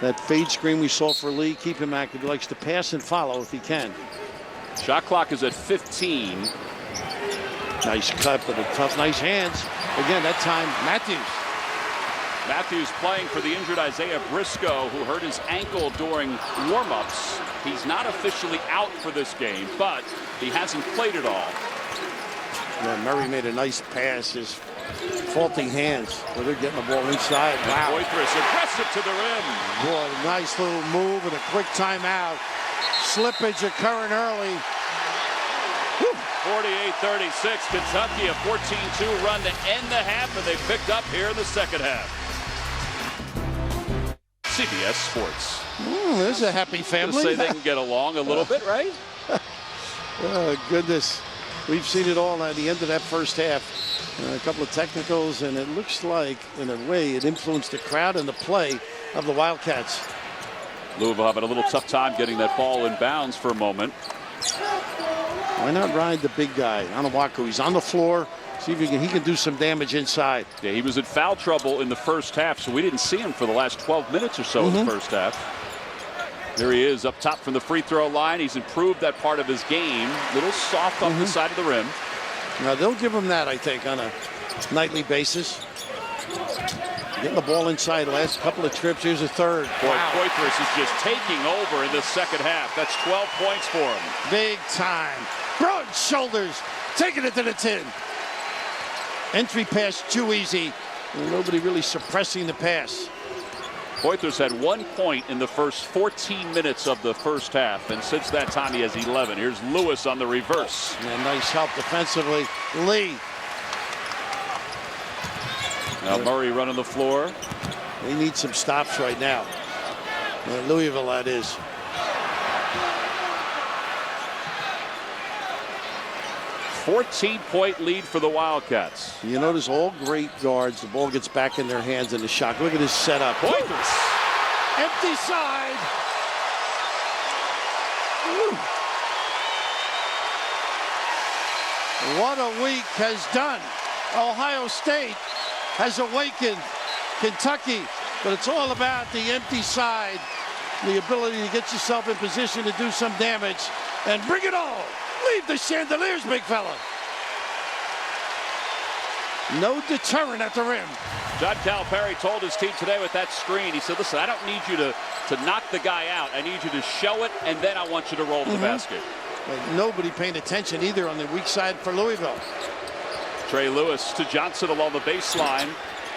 That fade screen we saw for Lee, keep him active. He likes to pass and follow if he can. Shot clock is at 15. Nice cut, but a tough, nice hands. Again, that time, Matthews. Matthews playing for the injured Isaiah Briscoe, who hurt his ankle during warm-ups. He's not officially out for this game, but he hasn't played at all. Yeah, Murray made a nice pass. His faulty hands. Well, they're getting the ball inside. Wow. Poitras aggressive to the rim. Boy, nice little move and a quick timeout. Slippage occurring early. 48-36, Kentucky, a 14-2 run to end the half, and they picked up here in the second half. CBS Sports. There's a happy family. Say they can get along a little bit, right? Oh, goodness. We've seen it all at the end of that first half. A couple of technicals, and it looks like, in a way, it influenced the crowd and the play of the Wildcats. Louisville having a little tough time getting that ball in bounds for a moment. Why not ride the big guy, Anawaku? He's on the floor. See if he can do some damage inside. Yeah, he was in foul trouble in the first half, so we didn't see him for the last 12 minutes or so in the first half. There he is up top from the free throw line. He's improved that part of his game. A little soft off the side of the rim. Now, they'll give him that, I think, on a nightly basis. Getting the ball inside. Last couple of trips. Here's a third. Boy, Poitras is just taking over in the second half. That's 12 points for him. Big time. Broad shoulders. Taking it to the 10. Entry pass too easy. Nobody really suppressing the pass. Poitras had 1 point in the first 14 minutes of the first half, and since that time he has 11. Here's Lewis on the reverse. And nice help defensively. Lee. Now Murray running the floor. They need some stops right now. Louisville, that is. A 14-point lead for the Wildcats. You notice all great guards, the ball gets back in their hands in the shot. Look at this setup. Poitras. Empty side. Woo. What a week has done. Ohio State has awakened Kentucky, but it's all about the empty side, the ability to get yourself in position to do some damage and bring it all. Leave the chandeliers, big fella. No deterrent at the rim. John Calipari told his team today with that screen, he said, listen, I don't need you to knock the guy out. I need you to show it, and then I want you to roll to the basket. But nobody paying attention either on the weak side for Louisville. Trey Lewis to Johnson along the baseline.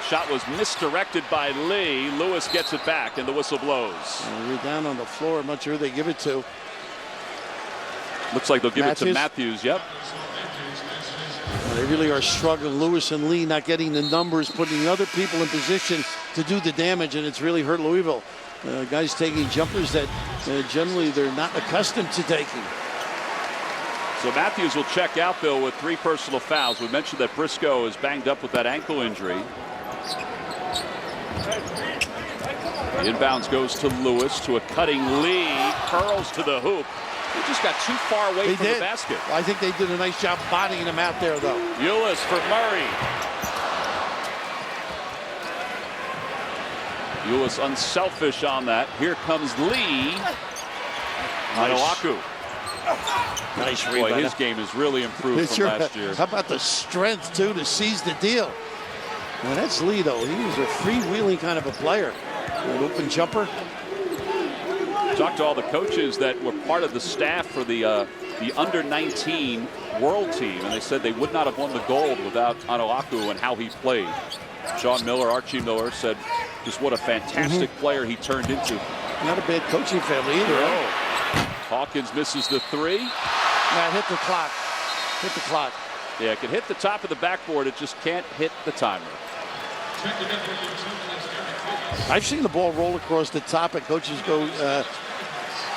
Shot was misdirected by Lee. Lewis gets it back, and the whistle blows. We're down on the floor. I'm not sure who they give it to. Looks like they'll give it to Matthews. Yep. They really are struggling. Lewis and Lee not getting the numbers, putting other people in position to do the damage, and it's really hurt Louisville. Guys taking jumpers that generally they're not accustomed to taking. So Matthews will check out, Bill, with 3 personal fouls. We mentioned that Briscoe is banged up with that ankle injury. The inbounds goes to Lewis, to a cutting Lee, curls to the hoop. He just got too far away from the basket. Well, I think they did a nice job bodying him out there, though. Eulis for Murray. Eulis unselfish on that. Here comes Lee. Anawaku. Nice Boy, rebound. his game has really improved from last year. How about the strength, too, to seize the deal? And that's Lido. He was a freewheeling kind of a player. An open jumper. Talked to all the coaches that were part of the staff for the under-19 world team, and they said they would not have won the gold without Onuaku and how he played. Sean Miller, Archie Miller said just what a fantastic player he turned into. Not a bad coaching family either. No. Hawkins misses the three. Hit the clock. Hit the clock. Yeah, it can hit the top of the backboard. It just can't hit the timer. I've seen the ball roll across the top and coaches go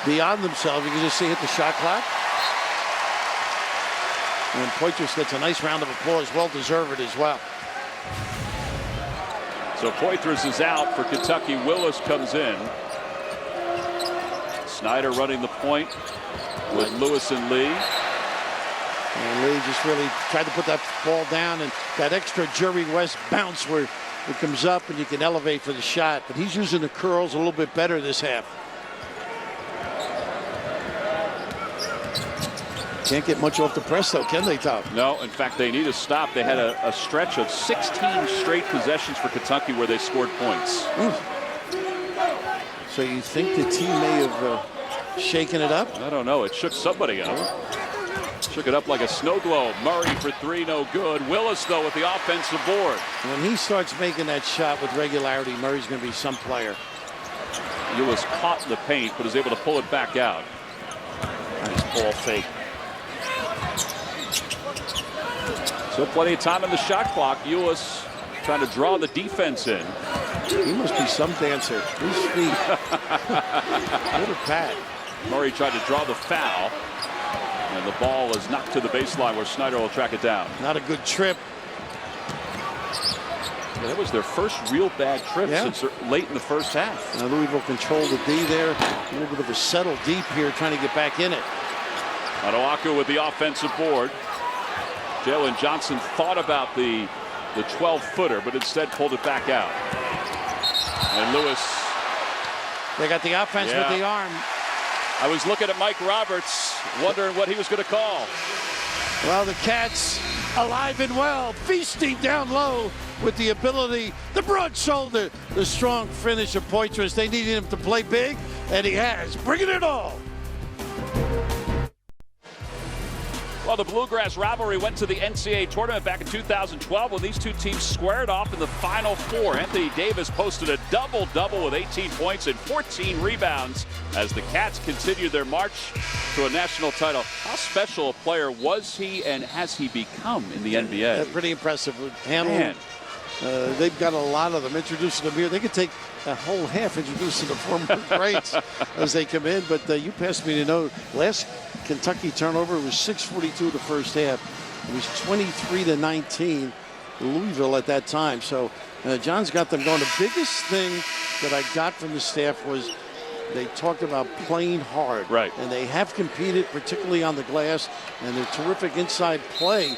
beyond themselves. You can just see hit the shot clock. And Poitras gets a nice round of applause. Well deserved as well. So Poitras is out for Kentucky. Willis comes in. Snyder running the point with Lewis and Lee. And Lee just really tried to put that ball down, and that extra Jerry West bounce where it comes up and you can elevate for the shot. But he's using the curls a little bit better this half. Can't get much off the press, though, can they, Tom? No, in fact, they need a stop. They had a stretch of 16 straight possessions for Kentucky where they scored points. So you think the team may have shaken it up? I don't know. It shook somebody up. Shook it up like a snow globe. Murray for three, no good. Willis, though, with the offensive board. When he starts making that shot with regularity, Murray's going to be some player. Willis caught in the paint, but is able to pull it back out. Nice ball fake. So plenty of time on the shot clock. Ulis trying to draw the defense in. He must be some dancer. His feet. Little Pat. Murray tried to draw the foul. And the ball is knocked to the baseline where Snyder will track it down. Not a good trip. Yeah, that was their first real bad trip since late in the first half. Now Louisville controlled the D there. A little bit of a settle deep here, trying to get back in it. Onuaku with the offensive board. Jalen Johnson thought about the 12-footer, but instead pulled it back out. And Lewis. They got the offense with the arm. I was looking at Mike Roberts, wondering what he was going to call. Well, the Cats alive and well, feasting down low with the ability, the broad shoulder, the strong finish of Poitras. They needed him to play big, and he has. Bringing it all. Well, the Bluegrass rivalry went to the NCAA tournament back in 2012 when these two teams squared off in the Final Four. Anthony Davis posted a double-double with 18 points and 14 rebounds as the Cats continued their march to a national title. How special a player was he, and has he become in the NBA? Pretty impressive. Hamlin. They've got a lot of them. Introducing them here. They could take a whole half introducing the former greats as they come in. But you passed me to know last Kentucky turnover was 6:42 the first half. It was 23-19 Louisville at that time. So John's got them going. The biggest thing that I got from the staff was they talked about playing hard. Right. And they have competed, particularly on the glass, and their terrific inside play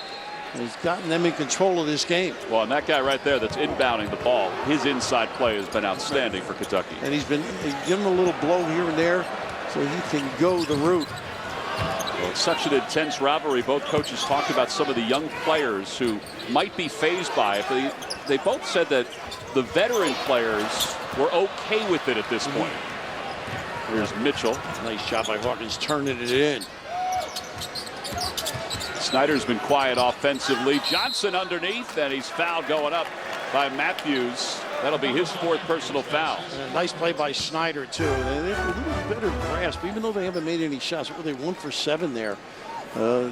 has gotten them in control of this game. Well, and that guy right there that's inbounding the ball, his inside play has been outstanding for Kentucky. And he's given him a little blow here and there so he can go the route. Well, it's such an intense rivalry. Both coaches talked about some of the young players who might be fazed by it. They both said that the veteran players were okay with it at this point. Here's Mitchell. Nice shot by Hawkins, turning it in. Snyder's been quiet offensively. Johnson underneath, and he's fouled going up by Matthews. That'll be his fourth personal foul. And a nice play by Snyder, too. They have a little better grasp, even though they haven't made any shots. What were they, 1 for 7 there?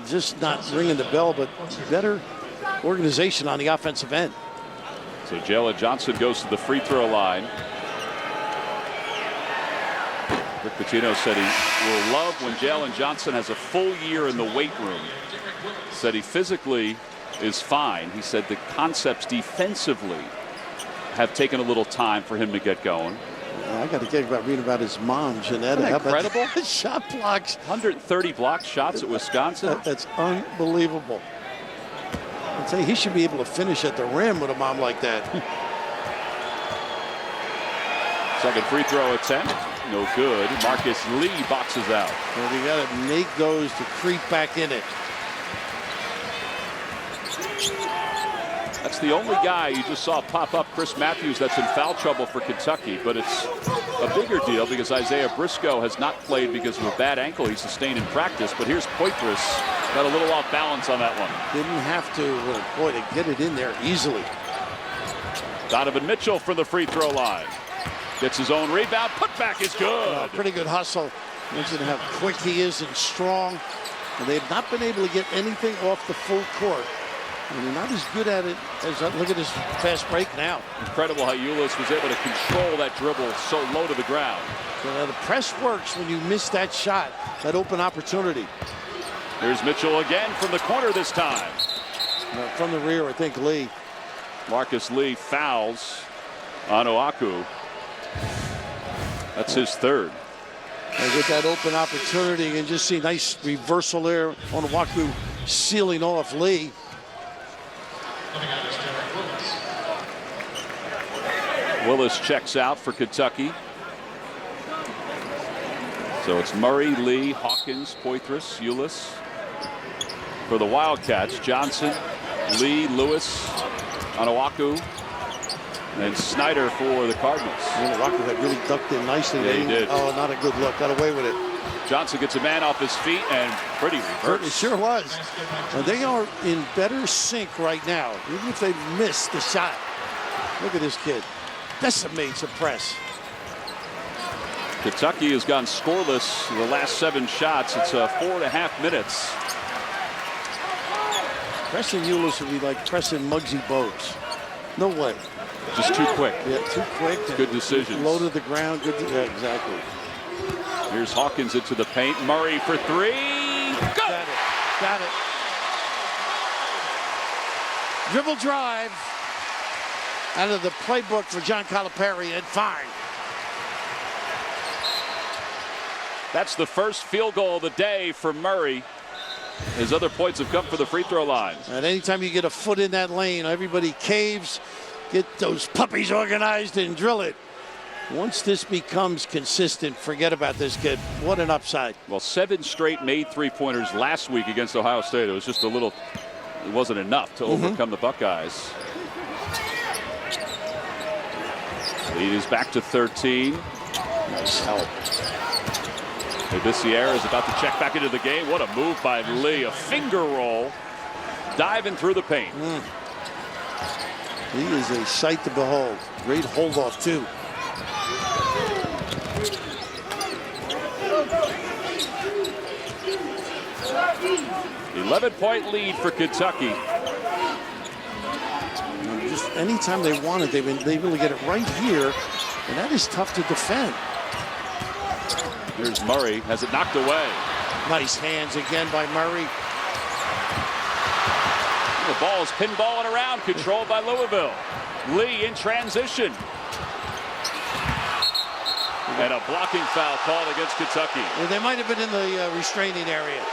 Just not ringing the bell, but better organization on the offensive end. So Jalen Johnson goes to the free throw line. Rick Pitino said he will love when Jalen Johnson has a full year in the weight room. Said he physically is fine. He said the concepts defensively have taken a little time for him to get going. I got to get about reading about his mom, Janetta. Isn't that incredible? Shot blocks. 130 blocked shots at Wisconsin. That's unbelievable. I'd say he should be able to finish at the rim with a mom like that. Second free throw attempt. no good. Marcus Lee boxes out. Well, you got to make those to creep back in it. That's the only guy you just saw pop up, Chris Matthews, that's in foul trouble for Kentucky. But it's a bigger deal because Isaiah Briscoe has not played because of a bad ankle he sustained in practice. But here's Poitras, got a little off balance on that one. Didn't have to, boy, to get it in there easily. Donovan Mitchell from the free throw line. Gets his own rebound. Putback is good. Pretty good hustle. Mentioned how quick he is and strong. And they've not been able to get anything off the full court. And they're not as good at it as, look at this fast break now. Incredible how Ulis was able to control that dribble so low to the ground. So now the press works when you miss that shot, that open opportunity. Here's Mitchell again from the corner this time. From the rear, I think Lee. Marcus Lee fouls on Oahu. That's his third. And get that open opportunity and just see nice reversal there on Oahu sealing off Lee. Willis checks out for Kentucky. So it's Murray, Lee, Hawkins, Poitras, Ulis. For the Wildcats, Johnson, Lee, Lewis, Oahu, and Snyder for the Cardinals. Oahu had really ducked in nicely. Yeah, he did. Oh, not a good look. Got away with it. Johnson gets a man off his feet and pretty reverse. It sure was. And they are in better sync right now, even if they missed the shot. Look at this kid. Decimates a press. Kentucky has gone scoreless in the last 7 shots. It's 4.5 minutes. Pressing Ulis would be like pressing Muggsy Bogues. No way. Just too quick. Yeah, too quick. Good decisions. Low to the ground. Good. Yeah, exactly. Here's Hawkins into the paint. Murray for 3. Go! Got it. Dribble drive. Out of the playbook for John Calipari and fine. That's the first field goal of the day for Murray. His other points have come for the free throw line. And anytime you get a foot in that lane, everybody caves, get those puppies organized and drill it. Once this becomes consistent, forget about this kid. What an upside. Well, 7 straight made three-pointers last week against Ohio State. It was just a little, it wasn't enough to overcome the Buckeyes. Lead is back to 13. Nice help. Bissiere is about to check back into the game. What a move by Lee. A finger roll. Diving through the paint. He is a sight to behold. Great hold off, too. An 11-point lead for Kentucky. Just anytime they want it, they've been able to get it right here, and that is tough to defend. Here's Murray, has it knocked away. Nice hands again by Murray. The ball is pinballing around, controlled by Louisville. Lee in transition. And a blocking foul called against Kentucky. Well, they might have been in the restraining area.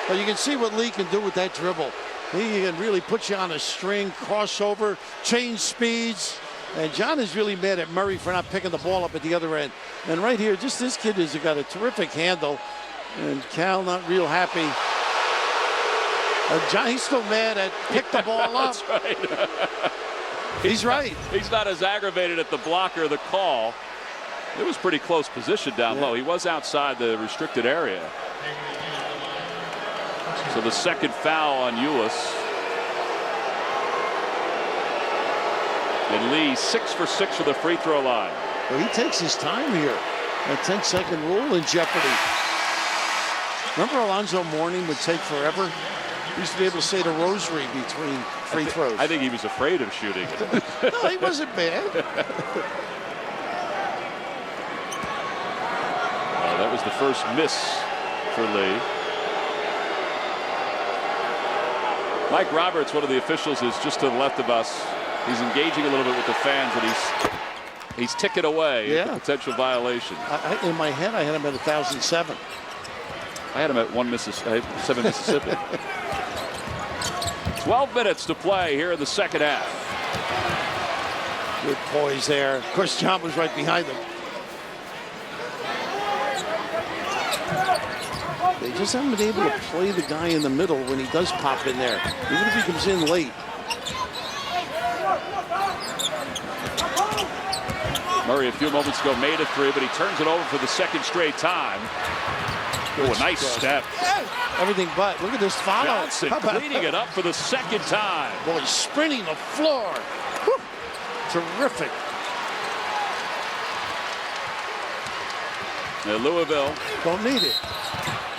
But you can see what Lee can do with that dribble. He can really put you on a string, crossover, change speeds. And John is really mad at Murray for not picking the ball up at the other end. And right here, just this kid has got a terrific handle. And Cal not real happy. John, he's still mad at pick the ball up. That's right. He's right. He's not as aggravated at the block or the call. It was pretty close position down low. He was outside the restricted area. So the second foul on Ulis. And Lee 6 for 6 for the free throw line. Well, he takes his time here. A 10-second rule in jeopardy. Remember Alonzo Mourning would take forever? He used to be able to say the rosary between free throws. I think he was afraid of shooting. No, he wasn't bad. That was the first miss for Lee. Mike Roberts, one of the officials, is just to the left of us. He's engaging a little bit with the fans, and he's ticking away at the potential violation. In my head, I had him at 1,007. I had him at 7 Mississippi. 12 minutes to play here in the second half. Good poise there. Of course, John was right behind him. They just haven't been able to play the guy in the middle when he does pop in there, even if he comes in late. Murray a few moments ago made a three, but he turns it over for the second straight time. Oh, a nice step. Everything but. Look at this follow. Johnson cleaning it up for the second time. Boy, sprinting the floor. Whew. Terrific. Now Louisville don't need it.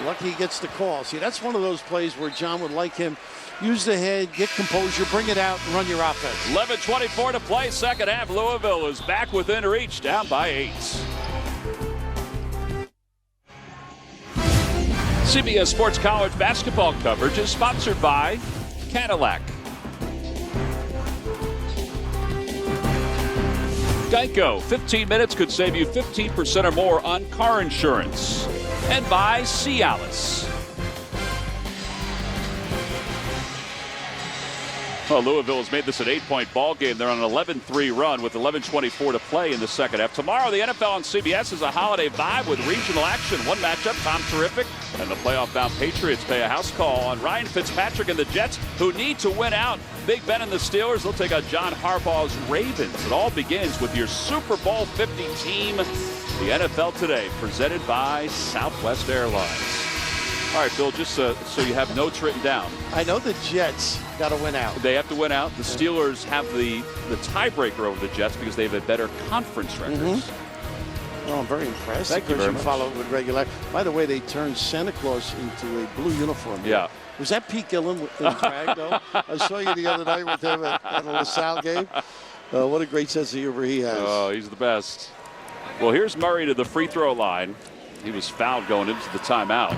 Lucky he gets the call. See, that's one of those plays where John would like him. Use the head, get composure, bring it out, and run your offense. 11:24 to play, second half. Louisville is back within reach, down by 8. CBS Sports College basketball coverage is sponsored by Cadillac. Geico, 15 minutes could save you 15% or more on car insurance. And by Cialis. Well, Louisville has made this an 8-point ball game. They're on an 11-3 run with 11:24 to play in the second half. Tomorrow, the NFL on CBS is a holiday vibe with regional action. One matchup, Tom Terrific and the playoff-bound Patriots pay a house call on Ryan Fitzpatrick and the Jets, who need to win out. Big Ben and the Steelers, they'll take on John Harbaugh's Ravens. It all begins with your Super Bowl 50 team. The NFL Today, presented by Southwest Airlines. All right, Bill, just so you have notes written down. I know the Jets got to win out. They have to win out. The Steelers have the tiebreaker over the Jets because they have a better conference record. Well, I'm very impressed. Thank you very much. Follow with regularity. By the way, they turned Santa Claus into a blue uniform. Yeah. Was that Pete Gillen in drag, though? I saw you the other night with him at a LaSalle game. What a great sense of humor he has. Oh, he's the best. Well, here's Murray to the free throw line. He was fouled going into the timeout.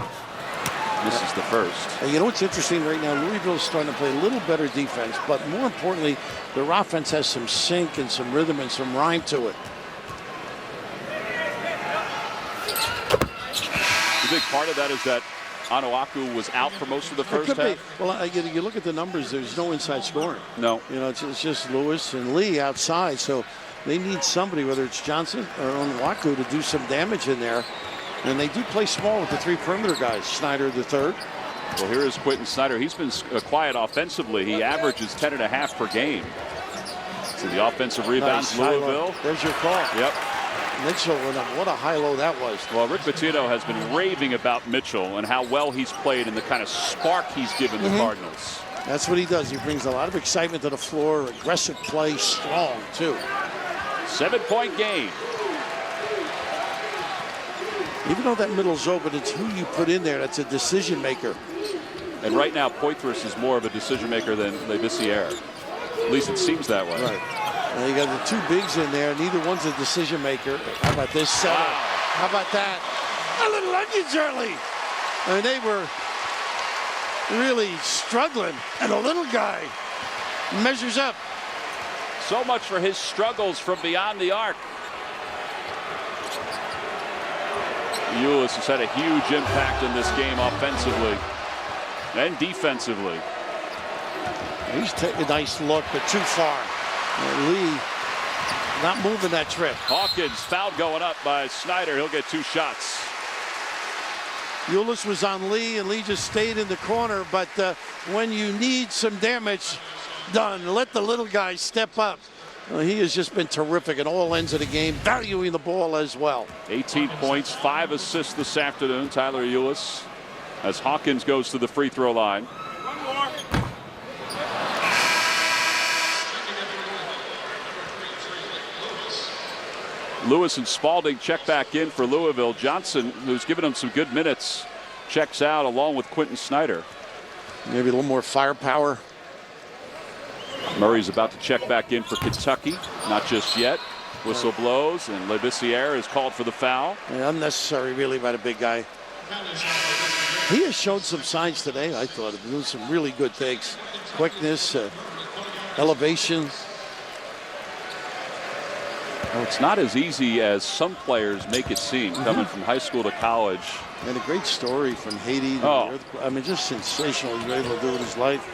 This is the first. And you know what's interesting right now? Louisville's starting to play a little better defense, but more importantly, their offense has some sync and some rhythm and some rhyme to it. The big part of that is that Onuaku was out for most of the first half. Well, you look at the numbers. There's no inside scoring. No. You know, it's just Lewis and Lee outside. So they need somebody, whether it's Johnson or Onuaku, to do some damage in there. And they do play small with the 3 perimeter guys. Snyder the third. Well, here is Quentin Snyder. He's been quiet offensively. He averages 10.5 per game. So the offensive rebounds, nice. Louisville. There's your call. Yep. Mitchell, what a high-low that was. Well, Rick Pitino has been raving about Mitchell and how well he's played and the kind of spark he's given the Cardinals. That's what he does. He brings a lot of excitement to the floor, aggressive play, strong, too. 7-point game. Even though that middle's open, it's who you put in there that's a decision maker. And right now, Poitras is more of a decision maker than Labissiere. At least it seems that way. Right. And you got the 2 bigs in there. Neither one's a decision maker. How about this setup? Wow. How about that? A little onions early. I mean, they were really struggling. And a little guy measures up. So much for his struggles from beyond the arc. Ulis has had a huge impact in this game offensively and defensively. He's taking a nice look, but too far. And Lee not moving that trip. Hawkins foul going up by Snyder. He'll get 2 shots. Ulis was on Lee, and Lee just stayed in the corner. But when you need some damage done, let the little guy step up. He has just been terrific at all ends of the game, valuing the ball as well. 18 points, 5 assists this afternoon, Tyler Ulis, as Hawkins goes to the free throw line. Lewis and Spalding check back in for Louisville. Johnson, who's given them some good minutes, checks out along with Quentin Snyder. Maybe a little more firepower. Murray's about to check back in for Kentucky. Not just yet. Whistle blows, and Labissiere is called for the foul. Yeah, unnecessary, really, by the big guy. He has shown some signs today, I thought, of doing some really good things. Quickness, elevation. Well, it's not as easy as some players make it seem, coming from high school to college. And a great story from Haiti. I mean, just sensational. He was able to do with his life.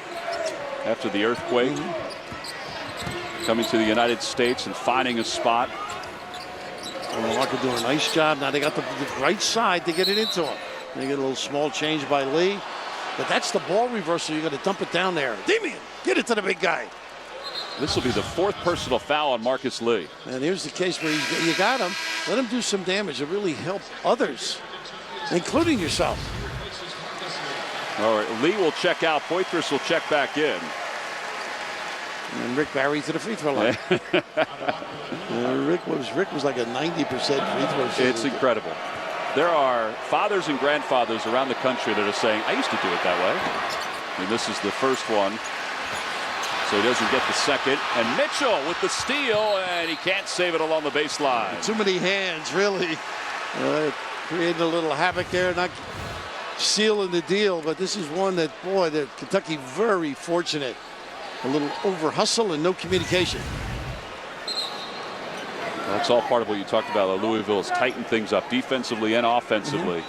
After the earthquake, coming to the United States and finding a spot. Walker doing a nice job. Now they got the right side to get it into him. They get a little small change by Lee. But that's the ball reversal. You got to dump it down there. Damian, get it to the big guy. This will be the 4th personal foul on Marcus Lee. And here's the case where you got him. Let him do some damage. It really help others, including yourself. All right, Lee will check out. Poitras will check back in. And Rick Barry to the free throw line. Rick was like a 90% free throw shooter. It's incredible. There are fathers and grandfathers around the country that are saying, I used to do it that way. And this is the first one. So he doesn't get the second. And Mitchell with the steal, and he can't save it along the baseline. Too many hands, really. Creating a little havoc there, not sealing the deal. But this is one that, boy, Kentucky very fortunate. A little over hustle and no communication. That's all part of what you talked about. Louisville has tightened things up defensively and offensively.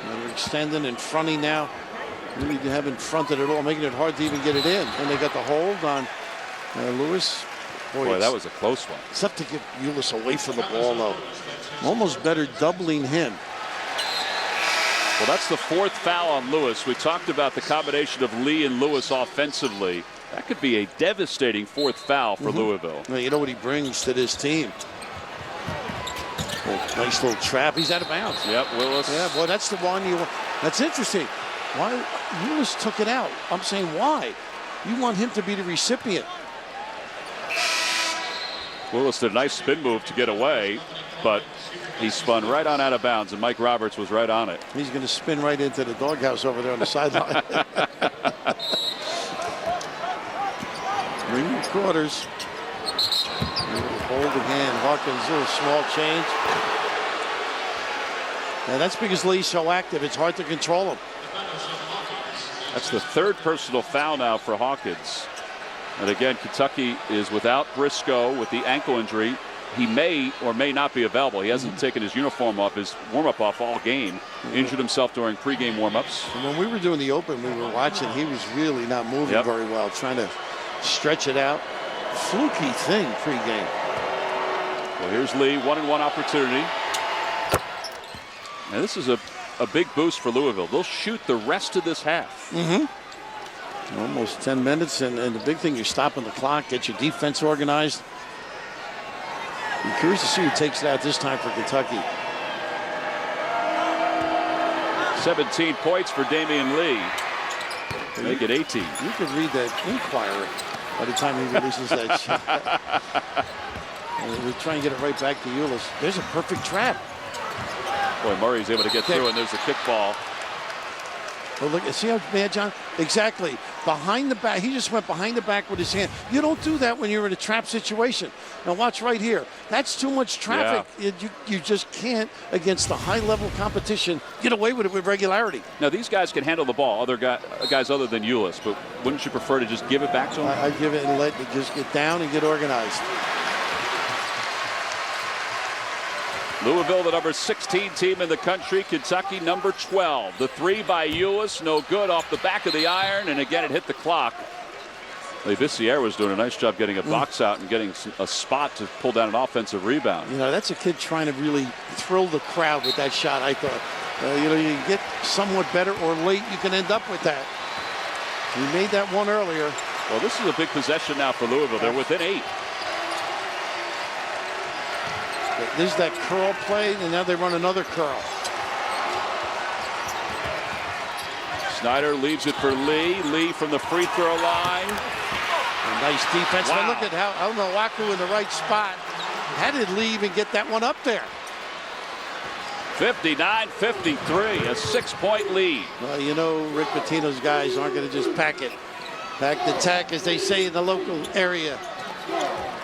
They're extending and fronting now. Really haven't fronted at all, making it hard to even get it in. And they got the hold on Lewis. Boy, that was a close one. It's tough to get Ulis away from the ball, though. Almost better doubling him. Well, that's the 4th foul on Lewis. We talked about the combination of Lee and Lewis offensively. That could be a devastating 4th foul for Louisville. Well, you know what he brings to this team. Nice little trap. He's out of bounds. Yep, Willis. Yeah, boy, that's the one you want. That's interesting. Why Willis took it out? I'm saying why? You want him to be the recipient. Willis did a nice spin move to get away, but he spun right on out of bounds, and Mike Roberts was right on it. He's going to spin right into the doghouse over there on the sideline. Ring quarters. Hold again. Hawkins, a little small change. And that's because Lee's so active, it's hard to control him. That's the 3rd personal foul now for Hawkins. And again, Kentucky is without Briscoe with the ankle injury. He may or may not be available. He hasn't taken his uniform off, his warm-up off all game. Injured himself during pregame warm-ups. When we were doing the open, we were watching. He was really not moving very well, trying to stretch it out. Fluky thing pregame. Well, here's Lee, 1-and-1 opportunity. And this is a big boost for Louisville. They'll shoot the rest of this half. Almost 10 minutes, and the big thing, you're stopping the clock, get your defense organized. I'm curious to see who takes it out this time for Kentucky. 17 points for Damian Lee. Make it 18. You could read that Inquirer by the time he releases that shot. We'll try and get it right back to Ulis. There's a perfect trap. Boy, Murray's able to get through, and there's a kickball. Well, look, see how bad, John? Exactly. Behind the back. He just went behind the back with his hand. You don't do that when you're in a trap situation. Now watch right here. That's too much traffic. Yeah. You just can't, against the high-level competition, get away with it with regularity. Now, these guys can handle the ball, other guys other than Ulis, but wouldn't you prefer to just give it back to him? I'd give it and let it just get down and get organized. Louisville, the number 16 team in the country. Kentucky, number 12. The 3 by Ulis, no good off the back of the iron, and again it hit the clock. Vissiere was doing a nice job getting a box out and getting a spot to pull down an offensive rebound. You know, that's a kid trying to really thrill the crowd with that shot, I thought. You know, you get somewhat better or late, you can end up with that. He made that one earlier. Well, this is a big possession now for Louisville. They're within 8. There's that curl play, and now they run another curl. Snyder leaves it for Lee. Lee from the free throw line. A nice defense. Wow. But look at how Onowaku in the right spot. How did Lee even get that one up there? 59-53, a 6-point lead. Well, you know, Rick Pitino's guys aren't going to just pack it. Pack the tack, as they say in the local area.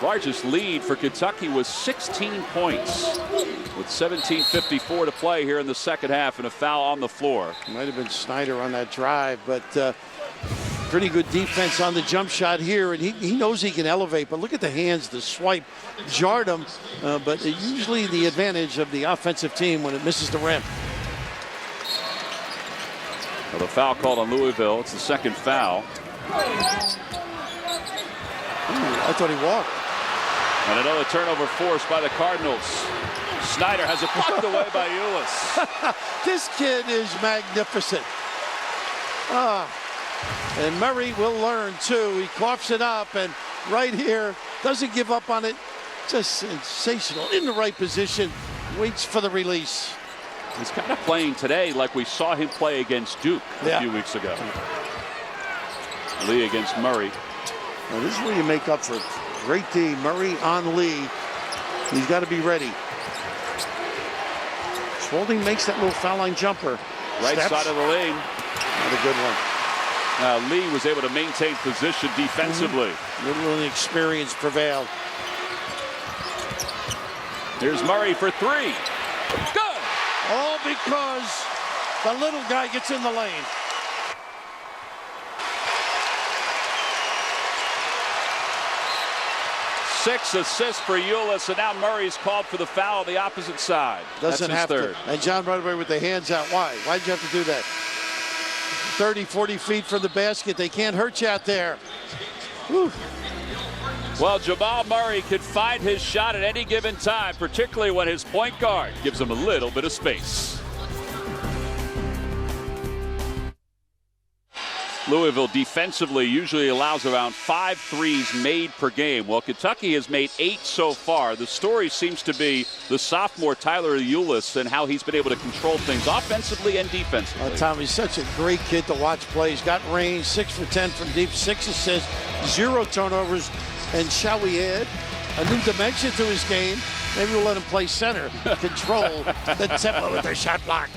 Largest lead for Kentucky was 16 points with 17:54 to play here in the second half, and a foul on the floor. Might have been Snyder on that drive, but pretty good defense on the jump shot here, and he knows he can elevate, but look at the hands, the swipe jarred him, but usually the advantage of the offensive team when it misses the rim. Well, the foul called on Louisville. It's the second foul. I thought he walked. And another turnover forced by the Cardinals. Snyder has it blocked away by Ulis. This kid is magnificent. And Murray will learn, too. He coughs it up, and right here, doesn't give up on it. Just sensational. In the right position, waits for the release. He's kind of playing today like we saw him play against Duke a few weeks ago. Lee against Murray. Now, this is where you make up for great D. Murray on Lee. He's got to be ready. Spalding makes that little foul line jumper. Right side of the lane. Not a good one. Now Lee was able to maintain position defensively. Little inexperience prevailed. Here's Murray for three. Good! All because the little guy gets in the lane. Six assists for Ulis, and now Murray's called for the foul on the opposite side. Doesn't That's have his third. to. And John right away with the hands out. Why? Why'd you have to do that? 30, 40 feet from the basket. They can't hurt you out there. Whew. Well, Jamal Murray can find his shot at any given time, particularly when his point guard gives him a little bit of space. Louisville defensively usually allows around 5 threes made per game. Well, Kentucky has made 8 so far. The story seems to be the sophomore Tyler Ulis and how he's been able to control things offensively and defensively. Tom, he's such a great kid to watch play. He's got range, 6 for 10 from deep, 6 assists, 0 turnovers. And shall we add a new dimension to his game? Maybe we'll let him play center, control the tempo with their shot block.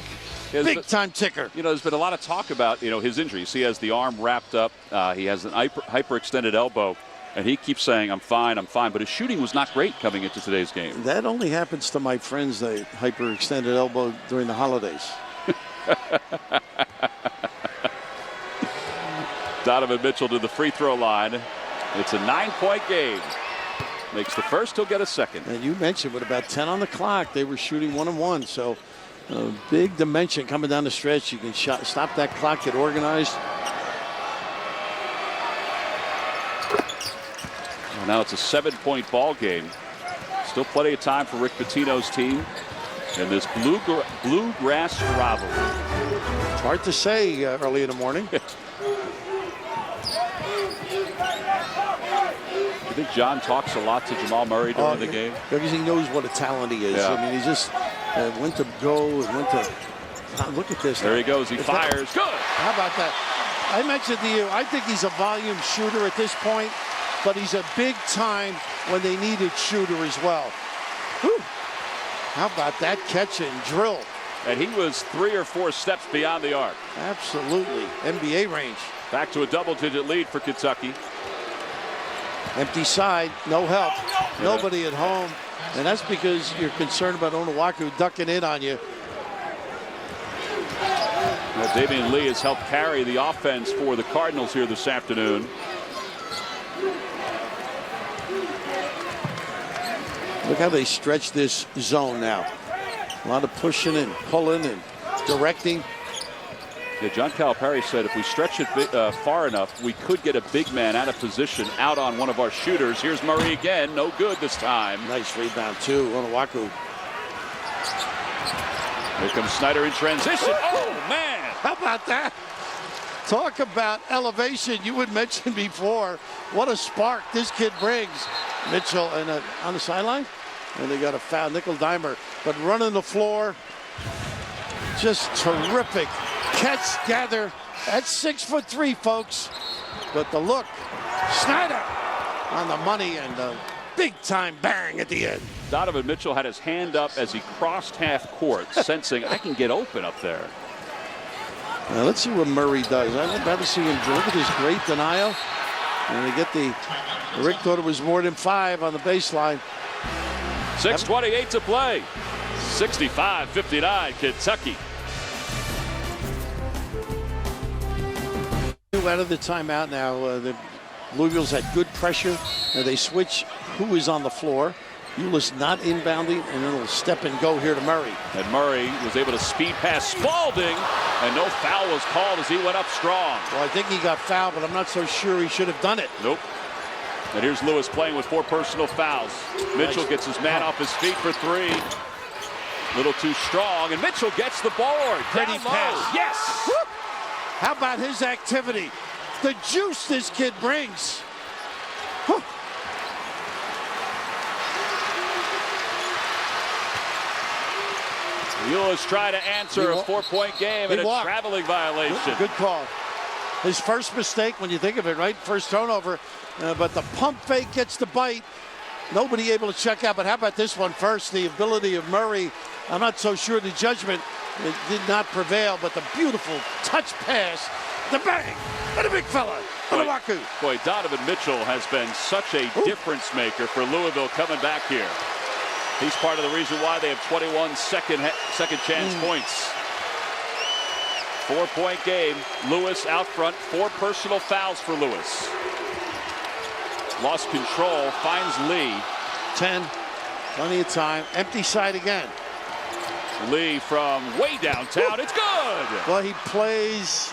Big time ticker. You know, there's been a lot of talk about, his injuries. He has the arm wrapped up. He has an hyperextended elbow. And he keeps saying, I'm fine. But his shooting was not great coming into today's game. That only happens to my friends, the hyperextended elbow during the holidays. Donovan Mitchell to the free throw line. It's a 9-point game. Makes the first, he'll get a second. And you mentioned with about 10 on the clock, they were shooting 1-on-1. So big dimension coming down the stretch. You can stop that clock, get organized. Well, now it's a 7-point ball game. Still plenty of time for Rick Pitino's team in this bluegrass rivalry. It's hard to say early in the morning. I think John talks a lot to Jamal Murray during the game. Because he knows what a talent he is. Yeah. I mean, he just went to go and went to look at this. There he goes. He fires. Good. How about that? I mentioned to you, I think he's a volume shooter at this point, but he's a big time when they needed shooter as well. Whew. How about that catch and drill? And he was 3 or 4 steps beyond the arc. Absolutely. NBA range. Back to a double-digit lead for Kentucky. Empty side, no help. Nobody at home. And that's because you're concerned about Onuaku ducking in on you. Well, Damian Lee has helped carry the offense for the Cardinals here this afternoon. Look how they stretch this zone now. A lot of pushing and pulling and directing. Yeah, John Calipari said if we stretch it far enough, we could get a big man out of position out on one of our shooters. Here's Murray again. No good this time. Nice rebound, too. Onuaku. Here comes Snyder in transition. Oh, man. How about that? Talk about elevation. You would mention before. What a spark this kid brings. Mitchell and on the sideline. And they got a foul. Nickel Dimer. But running the floor. Just terrific. Catch, gather. That's 6'3", folks. But the look. Snyder on the money and a big time bang at the end. Donovan Mitchell had his hand up as he crossed half court, sensing I can get open up there. Now let's see what Murray does. I'd rather see him look at this great denial. And they get the. Rick thought it was more than 5 on the baseline. 6:28 to play. 65-59 Kentucky. Out of the timeout now. The Louisville's had good pressure. They switch who is on the floor. Ulis not inbounding, and then it'll step and go here to Murray. And Murray was able to speed past Spalding, and no foul was called as he went up strong. Well, I think he got fouled, but I'm not so sure he should have done it. Nope. And here's Lewis playing with 4 personal fouls. Mitchell gets his man off his feet for 3. Little too strong, and Mitchell gets the board. Pretty Down low. pass. Yes. Woo! How about his activity? The juice this kid brings. Whew. Euless trying to answer a 4-point game and a walked. traveling violation. Good call. His first mistake, when you think of it, right? First turnover. But the pump fake gets the bite. Nobody able to check out. But how about this one first? The ability of Murray. I'm not so sure the judgment did not prevail, but the beautiful touch pass, the bang, and a big fella, Oluwaku. Boy, Donovan Mitchell has been such a difference maker for Louisville coming back here. He's part of the reason why they have 21 second chance points. 4-point game. Lewis out front. 4 personal fouls for Lewis. Lost control. Finds Lee. 10. Plenty of time. Empty side again. Lee from way downtown. It's good. Well, he plays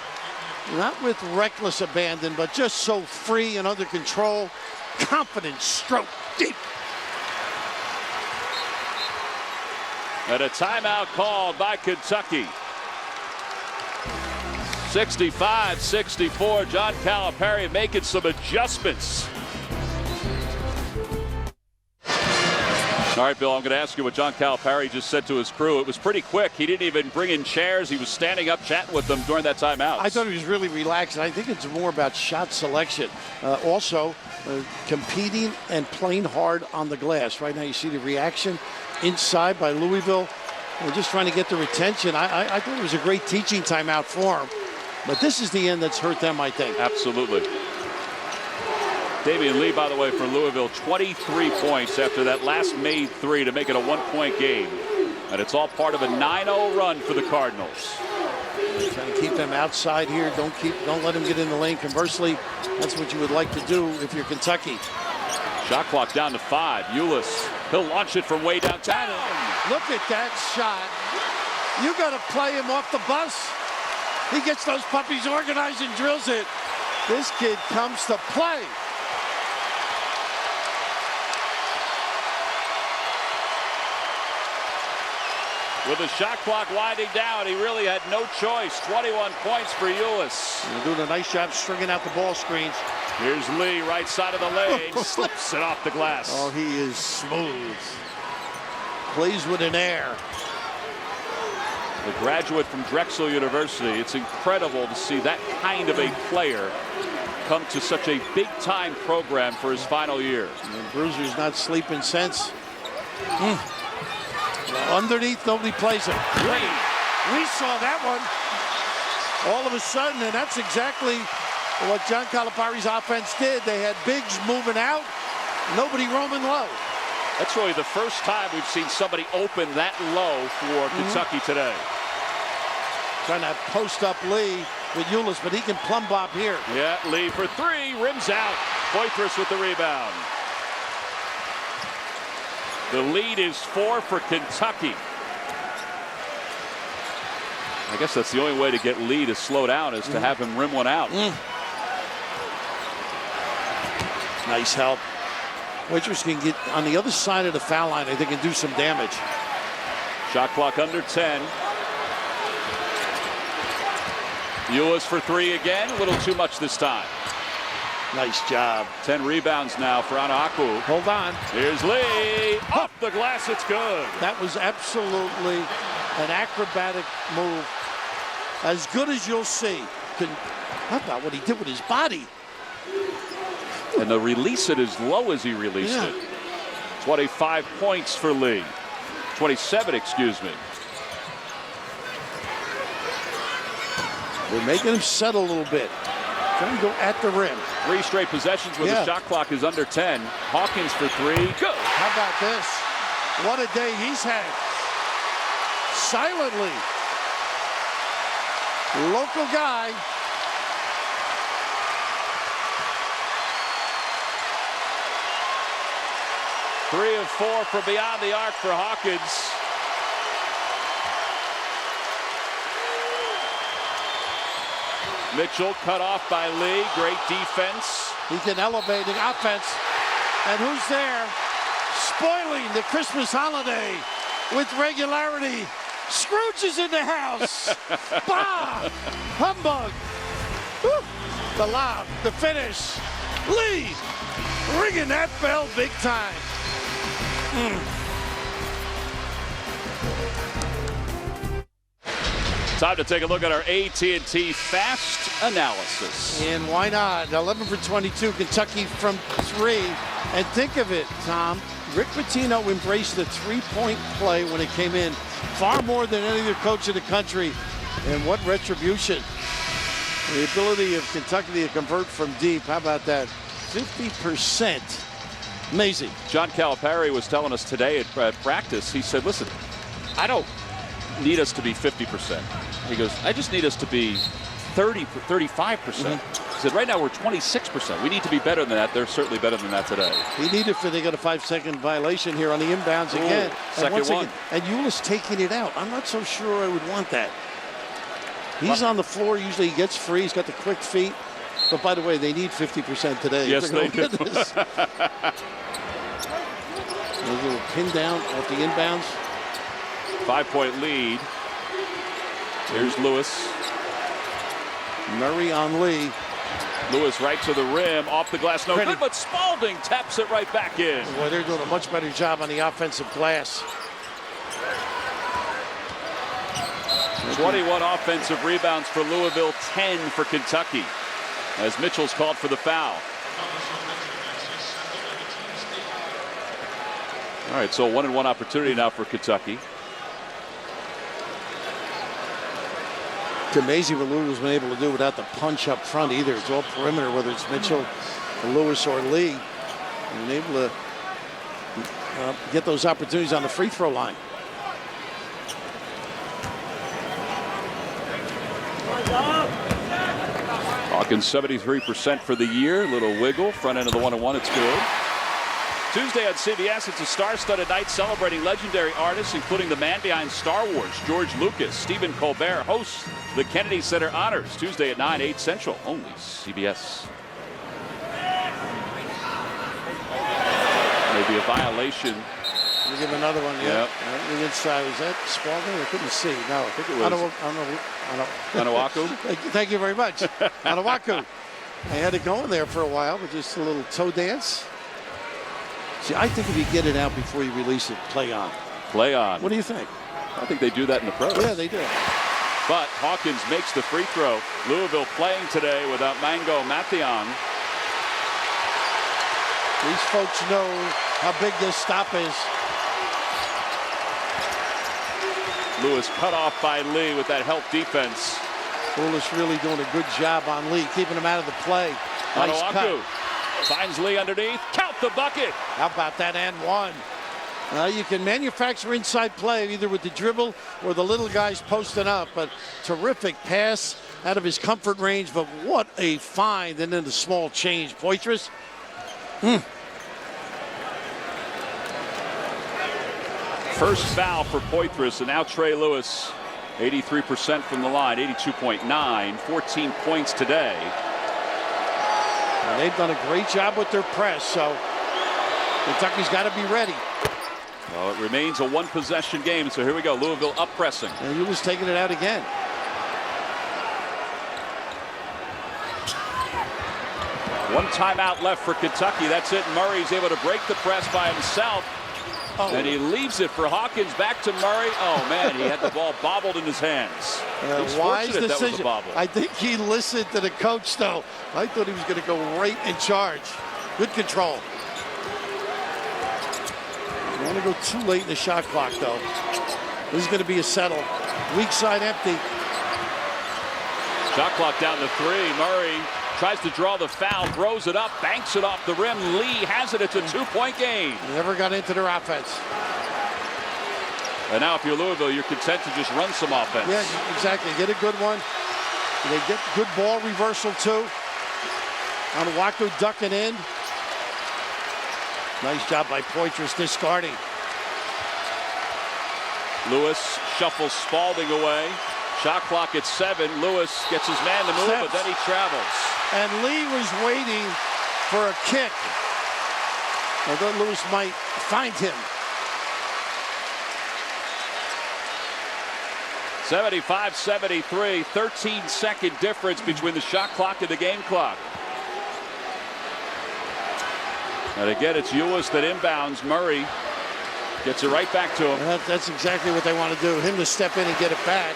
not with reckless abandon, but just so free and under control. Confident stroke. Deep. And a timeout called by Kentucky. 65-64. John Calipari making some adjustments. All right, Bill, I'm going to ask you what John Calipari just said to his crew. It was pretty quick. He didn't even bring in chairs. He was standing up chatting with them during that timeout. I thought he was really relaxed, and I think it's more about shot selection. Also, competing and playing hard on the glass. Right now you see the reaction inside by Louisville. They're just trying to get the retention. I thought it was a great teaching timeout for him. But this is the end that's hurt them, I think. Absolutely. Damian Lee, by the way, for Louisville, 23 points after that last made 3 to make it a 1-point game. And it's all part of a 9-0 run for the Cardinals. Trying to keep them outside here. Don't let them get in the lane. Conversely, that's what you would like to do if you're Kentucky. Shot clock down to 5. Euless, he'll launch it from way downtown. Look at that shot. You got to play him off the bus. He gets those puppies organized and drills it. This kid comes to play. With the shot clock winding down, he really had no choice. 21 points for Euless. They're doing a nice job stringing out the ball screens. Here's Lee, right side of the lane, slips it off the glass. Oh, he is smooth. Plays with an air. The graduate from Drexel University. It's incredible to see that kind of a player come to such a big-time program for his final year. And Bruiser's not sleeping since. Underneath, nobody plays it. We saw that one. All of a sudden, and that's exactly what John Calipari's offense did. They had bigs moving out, nobody roaming low. That's really the first time we've seen somebody open that low for Kentucky today. Trying to post up Lee with Euless, but he can plumb bob here. Yeah, Lee for 3, rims out. Poitras with the rebound. The lead is 4 for Kentucky. I guess that's the only way to get Lee to slow down is to have him rim one out. Nice help. Poitras can get on the other side of the foul line. I think can do some damage. Shot clock under 10. Euless for 3 again. A little too much this time. Nice job. 10 rebounds now for Anaku. Hold on. Here's Lee. Off the glass, it's good. That was absolutely an acrobatic move. As good as you'll see. How about what he did with his body? And to release it as low as he released it. 25 points for Lee. 27, excuse me. They're making him settle a little bit. Trying to go at the rim. 3 straight possessions where the shot clock is under 10. Hawkins for 3. Go. How about this? What a day he's had. Silently. Local guy. Three of 4 from beyond the arc for Hawkins. Mitchell cut off by Lee. Great defense. He can elevate the offense. And who's there? Spoiling the Christmas holiday. with regularity. Scrooge is in the house. Bah! Humbug. Woo. The lob, the finish. Lee ringing that bell big time. Time to take a look at our AT&T Fast Analysis. And why not? 11 for 22, Kentucky from 3. And think of it, Tom. Rick Pitino embraced the three-point play when it came in far more than any other coach in the country. And what retribution. The ability of Kentucky to convert from deep. How about that? 50%. Amazing. John Calipari was telling us today at practice, he said, listen, I don't need us to be 50%. He goes, I just need us to be 35%. He said, right now we're 26%. We need to be better than that. They're certainly better than that today. He needed for they got a 5-second violation here on the inbounds again. Second one. And Euless taking it out. I'm not so sure I would want that. He's on the floor. Usually he gets free. He's got the quick feet. But by the way, they need 50% today. Yes, they do. A little pin down off the inbounds. 5-point lead. Here's Lewis. Murray on Lee. Lewis right to the rim, off the glass, no good, but Spalding taps it right back in. Boy, they're doing a much better job on the offensive glass. 21 offensive rebounds for Louisville, 10 for Kentucky, as Mitchell's called for the foul. All right, so a 1-and-1 opportunity now for Kentucky. It's amazing what Louisville's been able to do without the punch up front either. It's all perimeter, whether it's Mitchell, Lewis, or Lee. And able to get those opportunities on the free throw line. Hawkins 73% for the year. Little wiggle, front end of the 1-and-1. It's good. Tuesday on CBS, it's a star-studded night celebrating legendary artists, including the man behind Star Wars, George Lucas. Stephen Colbert hosts the Kennedy Center Honors, Tuesday at 9, 8 Central, only CBS. Maybe a violation. We give another one, yeah. Yep. The inside, was that Spalding? I couldn't see. No, I think it was. Anawaku. Thank you very much. Anawaku. I had it going there for a while, but just a little toe dance. See, I think if you get it out before you release it, play on. Play on. What do you think? I think they do that in the pros. Yeah, they do. But Hawkins makes the free throw. Louisville playing today without Mango Mathiang. These folks know how big this stop is. Lewis cut off by Lee with that help defense. Ulis really doing a good job on Lee, keeping him out of the play. Nice cut. Finds Lee underneath. Count the bucket. How about that and one? You can manufacture inside play either with the dribble or the little guys posting up, but terrific pass out of his comfort range, but what a find, and then the small change. Poitras. First foul for Poitras, and now Trey Lewis, 83% from the line, 82.9, 14 points today. And they've done a great job with their press, so Kentucky's got to be ready. Well, it remains a one-possession game, so here we go. Louisville up pressing. And he was taking it out again. One timeout left for Kentucky. That's it. Murray's able to break the press by himself. And he leaves it for Hawkins, back to Murray. Oh, man, he had the ball bobbled in his hands. Wise decision. That was a bobble. I think he listened to the coach, though. I thought he was going to go right in charge. Good control. You want to go too late in the shot clock, though. This is going to be a settle. Weak side empty. Shot clock down to 3. Murray tries to draw the foul, throws it up, banks it off the rim. Lee has it. It's a 2-point game. Never got into their offense. And now if you're Louisville, you're content to just run some offense. Yeah, exactly. Get a good one. They get good ball reversal, too. Anawaku ducking in. Nice job by Poitras discarding. Lewis shuffles Spalding away. Shot clock at 7. Lewis gets his man to move, but then he travels. And Lee was waiting for a kick. I thought Lewis might find him. 75-73, 13-second difference between the shot clock and the game clock. And again, it's Ulis that inbounds. Murray gets it right back to him. That's exactly what they want to do. Him to step in and get it back.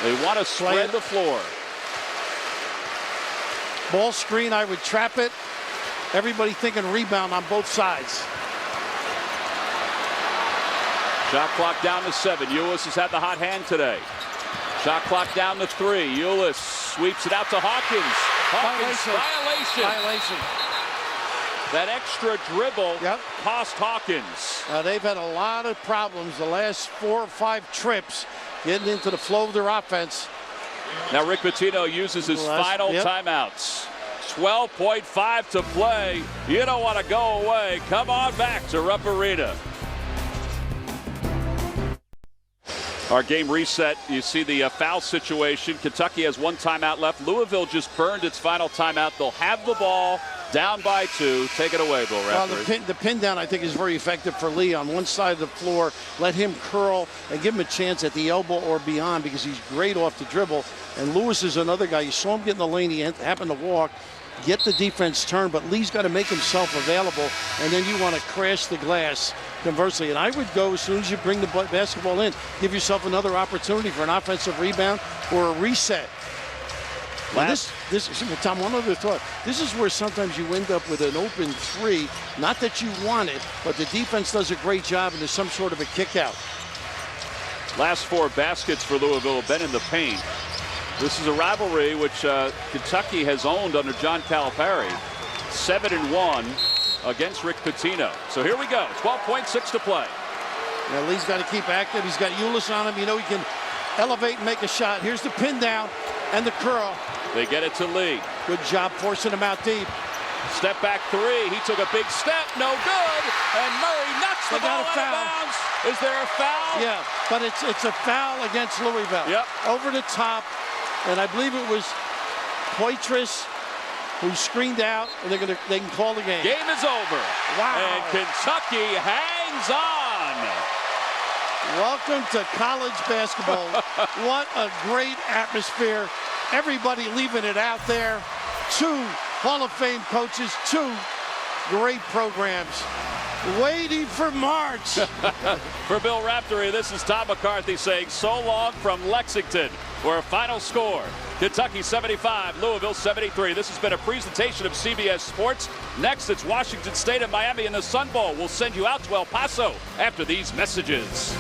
They want to spread the floor. Ball screen, I would trap it. Everybody thinking rebound on both sides. Shot clock down to 7. Ulis has had the hot hand today. Shot clock down to 3. Ulis sweeps it out to Hawkins. Violation. That extra dribble cost Hawkins. They've had a lot of problems the last 4 or 5 trips getting into the flow of their offense. Now Rick Pitino uses his final timeouts. 12.5 to play. You don't want to go away. Come on back to Rupp Arena. Our game reset. You see the foul situation. Kentucky has 1 timeout left. Louisville just burned its final timeout. They'll have the ball. Down by 2. Take it away, Bill Raftery. Well, the pin down, I think, is very effective for Lee on one side of the floor. Let him curl and give him a chance at the elbow or beyond because he's great off the dribble. And Lewis is another guy. You saw him get in the lane. He happened to walk, get the defense turned, but Lee's got to make himself available, and then you want to crash the glass conversely. And I would go as soon as you bring the basketball in, give yourself another opportunity for an offensive rebound or a reset. Tom, one other thought. This is where sometimes you end up with an open 3. Not that you want it, but the defense does a great job and there's some sort of a kick out. Last 4 baskets for Louisville have been in the paint. This is a rivalry which Kentucky has owned under John Calipari. 7-1 against Rick Pitino. So here we go. 12.6 to play. Now Lee's got to keep active. He's got Ulis on him. You know he can elevate and make a shot. Here's the pin down and the curl. They get it to Lee. Good job forcing him out deep. Step back 3. He took a big step. No good. And Murray knocks the ball out of bounds. Is there a foul? Yeah, but it's a foul against Louisville. Yep. Over the top. And I believe it was Poitras who screened out, and they can call the game. Game is over. Wow. And Kentucky hangs on. Welcome to college basketball. What a great atmosphere. Everybody leaving it out there. 2 Hall of Fame coaches, 2 great programs. Waiting for March. For Bill Raftery, this is Tom McCarthy saying so long from Lexington, where a final score, Kentucky 75, Louisville 73. This has been a presentation of CBS Sports. Next, it's Washington State and Miami in the Sun Bowl. We'll send you out to El Paso after these messages.